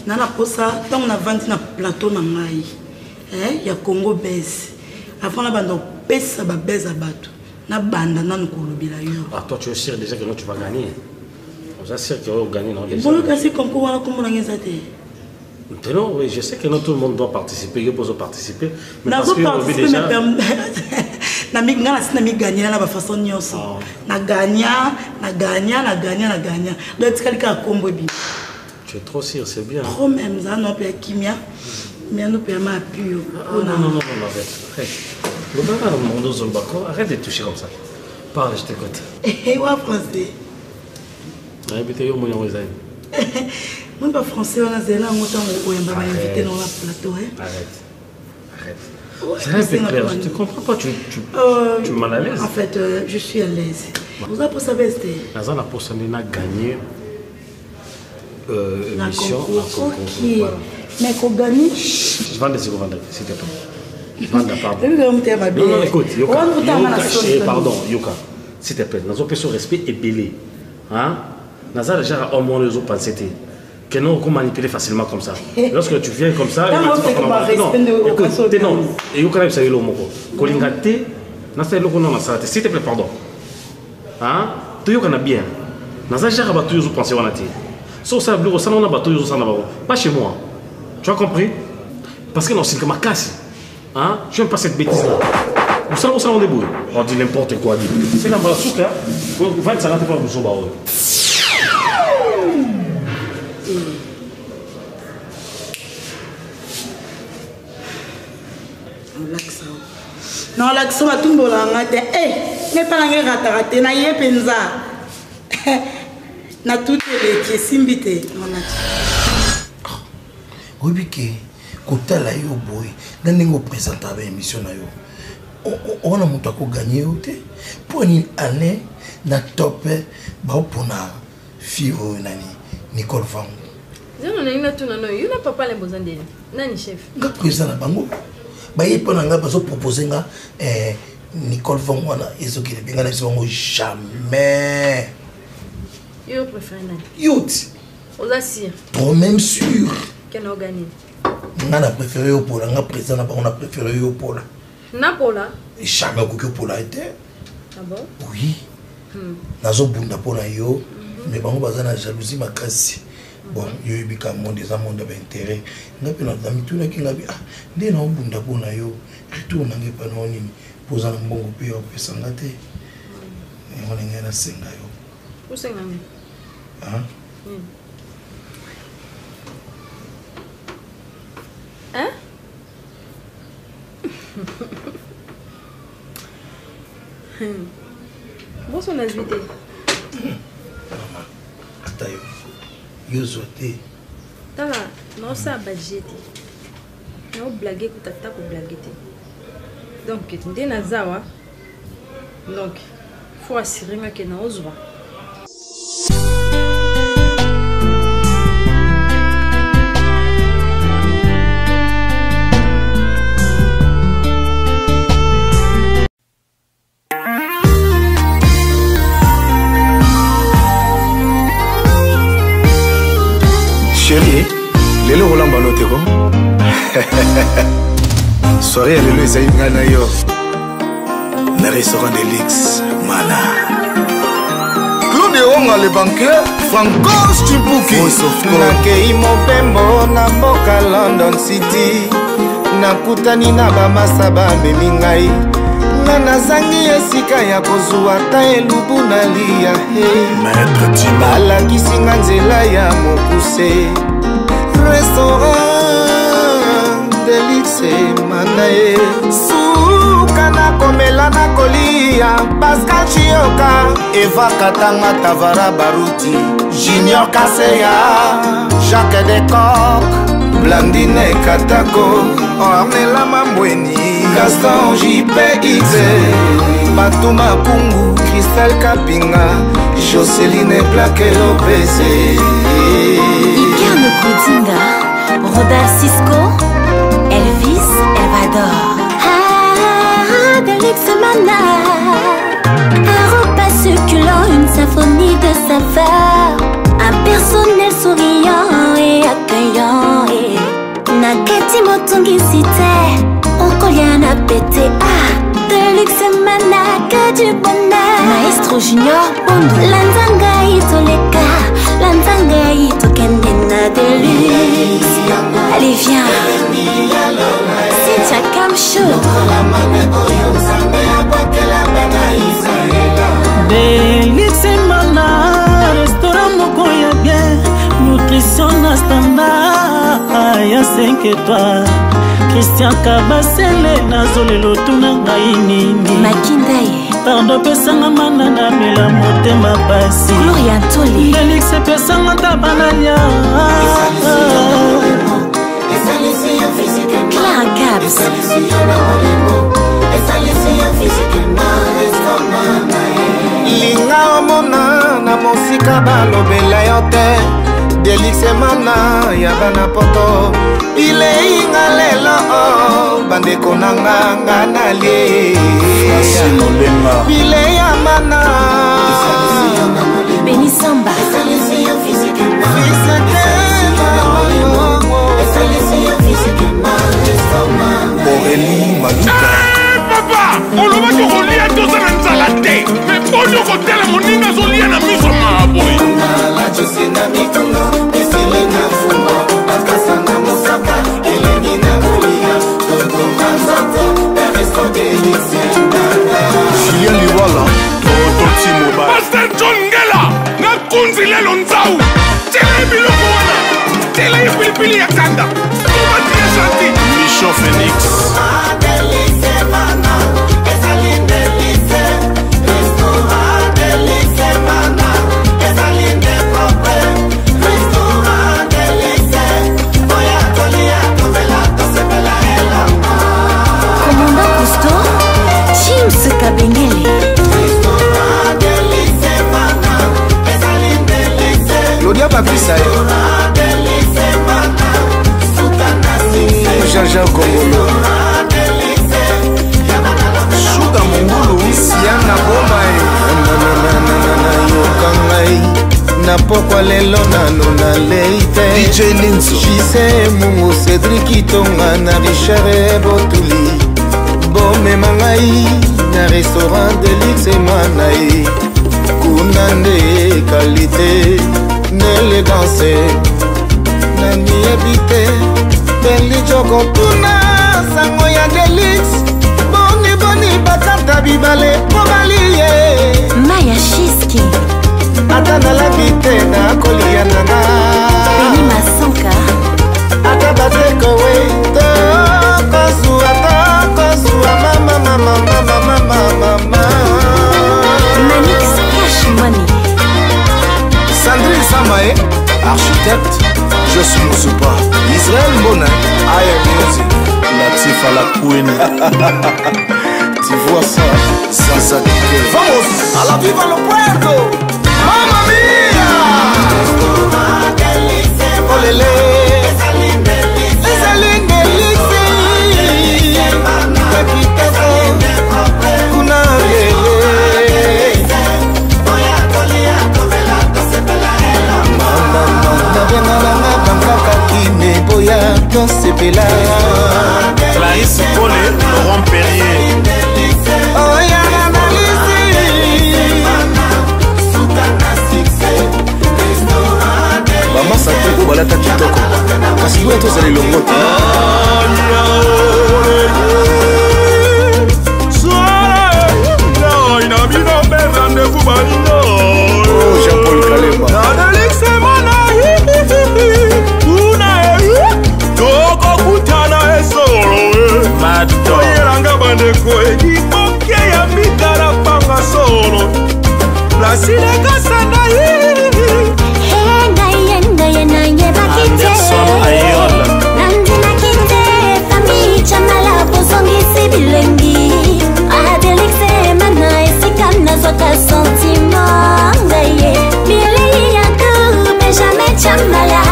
S5: nana posa, tant on a vendu na plateau na mai, il y a Congo Base. Avant la bande, pesa ba base à bateau, na banda na nkolobila yo.
S12: Ah, toi tu es sûr déjà que tu vas gagner. On est sûr que tu vas gagner, non?
S5: Bon, le cas c'est comme quoi, comment on a gagné ça?
S12: Non, oui, je sais que non tout le monde doit participer, il faut participer.
S5: Mais parce que déjà... Je vais gagner la façon de faire.
S12: Tu es trop sûr, c'est bien.
S5: Trop même, ça, non, pas kimia. Mais nous payons ma pure.
S12: Non, arrête. Arrête de toucher comme ça. Parle, je t'écoute.
S5: Eh, ouais, français. Moi, pas français, on a zéla, on m'a invité dans la plateau.
S12: Arrête. C'est un peu clair, je ne te comprends pas, tu es mal à l'aise.
S5: En fait, je suis à l'aise. Vous avez pour savoir, c'était.
S12: Nazan a pour ça, on a gagné émission.
S5: Ok. Mais qu'on gagne.
S12: Je vends des secondes, s'il te plaît.
S5: Pardon.
S12: Non, écoute, Yoka, pardon, Yoka, s'il te plaît, nous avons ce respect et belé. Nazan a déjà au moins les autres pensées. Que non, qu'on manipule facilement comme ça. Lorsque tu viens comme ça, non, écoute, non, et vous connaissez ça, il y a l'homme. Kolingate, n'as-tu pas le ça, s'il te plaît, pardon. Tu y bien. N'as-tu jamais battu les autres pensées, on a dit. Sauf ça, on a battu les autres, pas chez moi. Tu as compris? Parce que non, c'est comme ma casse. Je n'aime pas cette bêtise-là. Vous savez, on débrouille. On dit n'importe quoi. C'est la malade, hein? Vous va être ça, pas vous sauver.
S5: Non, l'accent à tout le monde. Mais pas la raté, na yé penza. Na tout les simbité.
S19: Oui, que côté là yo boy, dans les présenter avec émission na yo. On a monté à gagner pour une année na top ba pour na fille nani Nicole Van.
S4: Non, na tout non, il n'a pas les besoins d'elle. Nani chef.
S19: Nga président na bango. Ba yepo na nga bazo proposer nga Nicole Van wana ezokile benga na biso jamais.
S4: Yo préfère nani?
S19: Youth.
S4: Aux assir.
S19: Trop même sûr.
S4: Qu'elle a gagné.
S19: On a préféré au Pola, on a président on a préféré au Pola.
S4: Napola.
S19: Et jamais au Pola était.
S4: Ah bon?
S19: Oui. Nazo bunda Pola yo, mais bon baza na jalousie makasi. Bon, yo ibika monde des amondes d'intérêt. Ngapi na dami tout na ki ngapi ah, ndé na bunda Pola yo, retour na ngepa na nini, poza na mbongo pe yo pesa ngate. Et on est na senga yo.
S4: Où senga? Hein? Bon, son invité.
S19: Attends, yo zoté.
S4: Tala, non, ça budget. Non, blaguer, que t'as pour blaguer. Donc, tu es nazawa. Donc, faut assurer que non, on
S14: Chérie, lelo olamba noteko. Soirée lelo ezali ngana yo. Na restaurant de Lix, Mala. Claude Claude Onga le banquier, Francos Chibuki.
S15: Nakei mopembo na mboka London City, nakutani na bamasa bamemi ngai, nga nazangi esika ya kozwa ta elubu nalia balakisi nga nzela ya mokuse restaurant Delixe Manae suka nakomela nakolia Pascal Chioka Eva Katanga Tavara Baruti Junior Kaseya Jacques Decoq Blandine Katako Ornella Mambweni Gaston JPX Batuma Kungu Christelle Kapinga Joseline Plaque Lopez
S18: Ikerno Kudinga Robert Cisco Elvis Elvador Delixe Mana un repas succulent, une symphonie de saveurs, un personnel souriant et accueillant et Nakati Motongi Cité, Okoliana pété Delixe Mana, que du bonheur Maestro Junior Bondo Lanzanga Itoleka, Lanzanga Itokendena Deluxe. Allez viens Cynthia Kamcho
S23: Delixe Mana, restaurant moko ya bien, nutrition na standard ya 5 étoiles. Christian Kabasele nazolelo tuna ngai nini
S18: Makindaye
S23: Pardon pesanga mana na mela motema basi
S18: Gloria Ntoli
S23: Delixe pesanga tabananya
S18: Clara Gabs
S15: linga omona na mosika balobela yo te Delixe Mana ya bana poto ileinga lelo bandeko nanga nga nalie bile ya mana
S18: Beni Samba
S14: Aurélie Maluka.
S24: Papa, on le va te relier tous en ensalade. Mais pour nous côté la monina zolia na miso maboy.
S15: La Josena Mikuno, Eselena Fumo, Akasana Mosaka, Elenina Kolia, Toto Manzato, Peresto Delixe
S14: Julien Liwala, Toto Timoba.
S24: Pasteur John Ngela, na kunzi lelo nzau. Tela biloko wana. Tela pilipili ya kanda. Tuma tia shanti.
S14: Michel Phoenix.
S15: Delixe Mana, Esaline Delixe, Restaurant Delixe Mana, Esaline Propre, Restaurant Delixe, Oya Tolia, Tovela, Tosepela Elama.
S18: Commandant Cousteau James Kabengele
S15: Restaurant Delixe Mana, Esaline Delixe,
S14: Claudia Papisa.
S15: Restaurant Delixe Mana, Soutana Singh,
S14: Jaja Kongolo.
S15: Suga Mongulu,
S14: Siana Boma.
S15: Yokangai, na pokwa lelo nano na leite
S14: DJ Ninzo,
S15: Jise Mungu, Cédric Itonga na Richard Botuli Bome Mangai, na restaurant Delixe Mana Kunande qualité, n'élégance Nani habité, Beli Joko Tuna, Sango ya Delixe Boni boni bakata bibale Pobaliye
S18: Maya Shiski
S15: Ata nalabite na kolia nanga
S18: Beni Masonka
S15: Ata bateko we Toko suwa mama mama mama mama mama
S18: Manix Cash Money
S14: Sandrine Samae, architecte, je suis Moussoupa. Israël Mona, I am music. Latif à la Pouine. Tu vois ça, ça s'addique. Vamos, à la viva le puerto. Mamma mia. Olele. Esaline Delixe. Kuna Clarisse Collet, Laurent Perrier.
S19: balata kitoko kasi boya tozala elongo te Jean-Paul Kalemba
S24: oyelanga bandeko ekipoke ya mitala panga solo lasilekasana
S18: Anderson Ayol nandinakite fami chamala bozongisi bilengi adelekse mana esika nazwaka sentiment ngaye bilei yango me jamais chamala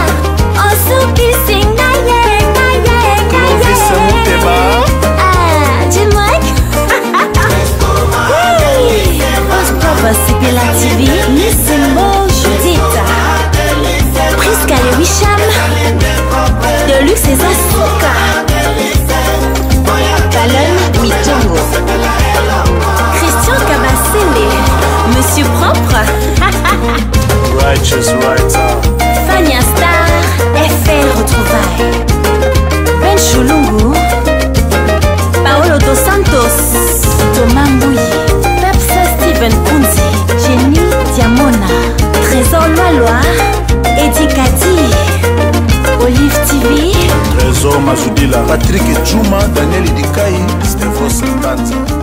S18: osukisi ngaye C'était la TV, Nissembo, Judith Prisca et Wisham Deluxe et Zasuka Calonne Mitongo Christian Kabasele Monsieur Propre
S24: Righteous Writer
S18: Fania Star FL Retrouvailles Ben Chulungu Paolo Dos Santos Thomas Mbouyi Steven Kunzi, Jenny Diamona, Trésor Loa, Eddie Kati, Olive TV,
S19: Trésor Mazudila, Patrick Djouma, Daniel Idikai, Stefos Banza.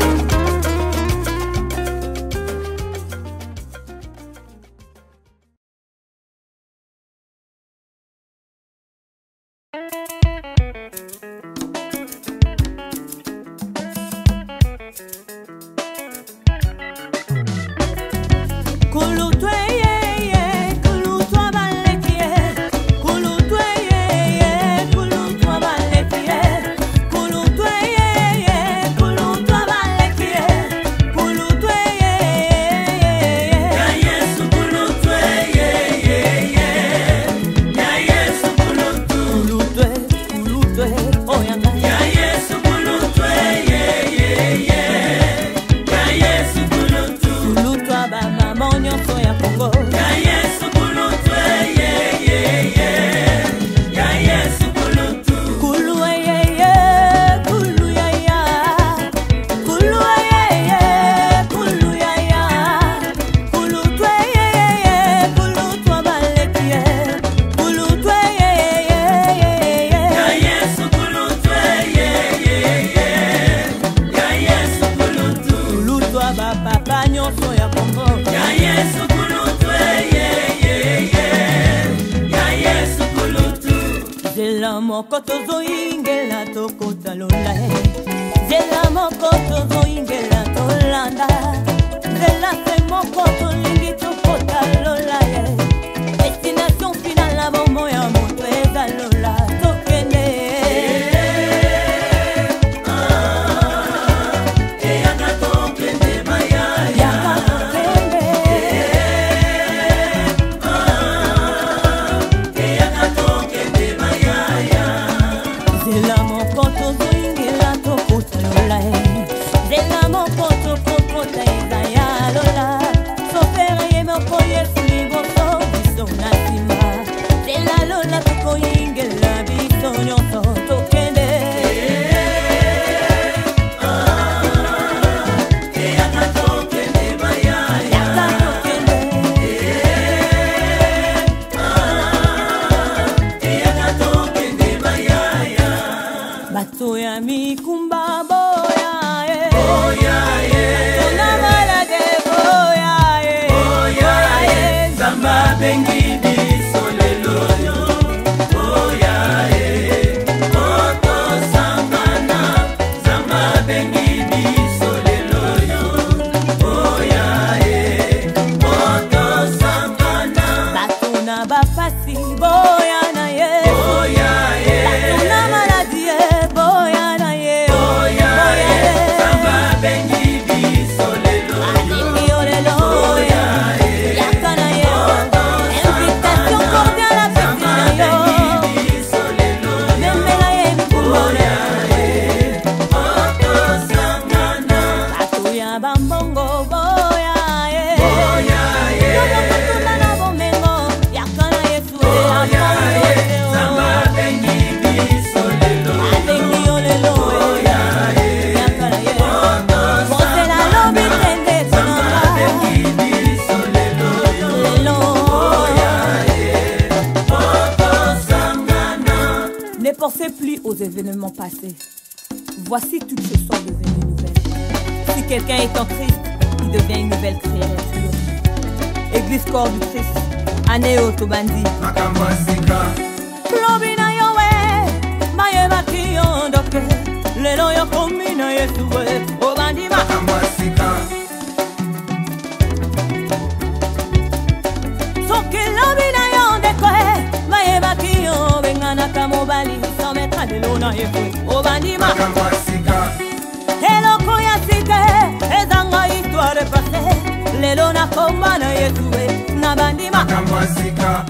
S1: Boya, pensez plus aux événements passés. Voici toutes choses sont devenues nouvelles. Si quelqu'un est en Christ, il devient une nouvelle créature. Église corps du Christ, Aneo Tobandi. Lobina yowe, maye bakiyo ndoke. Lelo yo komina yesuwe, obandi makambasika. Soke lobina yo ndekwe, maye bakiyo bengana kamobali, someka lelo na yesuwe, obandi makambasika. Eloko ya sike, ezanga histoire passée. Lelo na komba na yesuwe, na bandi makambasika.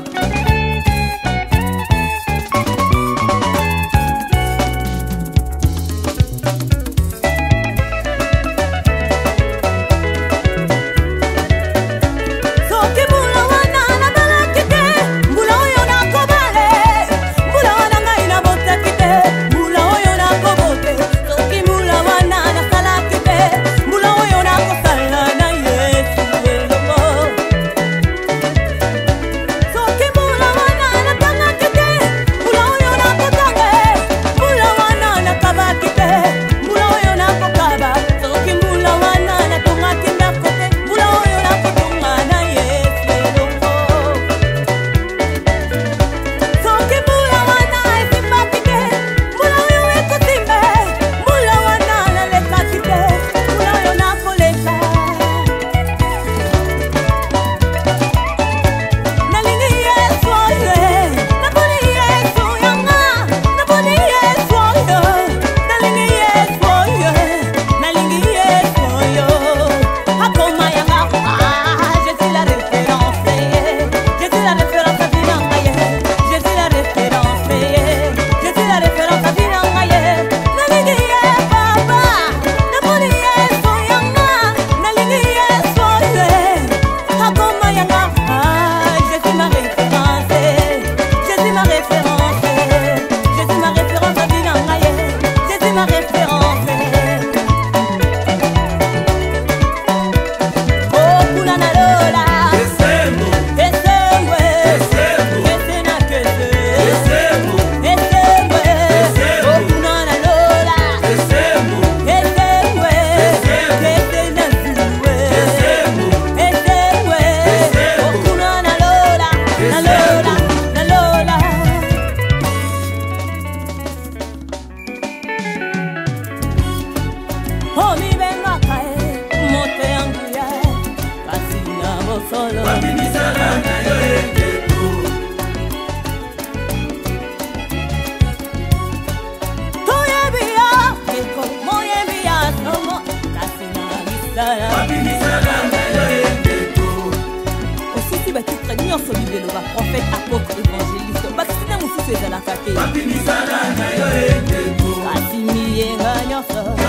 S1: Prophète, apôtre, évangéliste, baptisé moussus et à la fête. Kasimi yenga nyoso.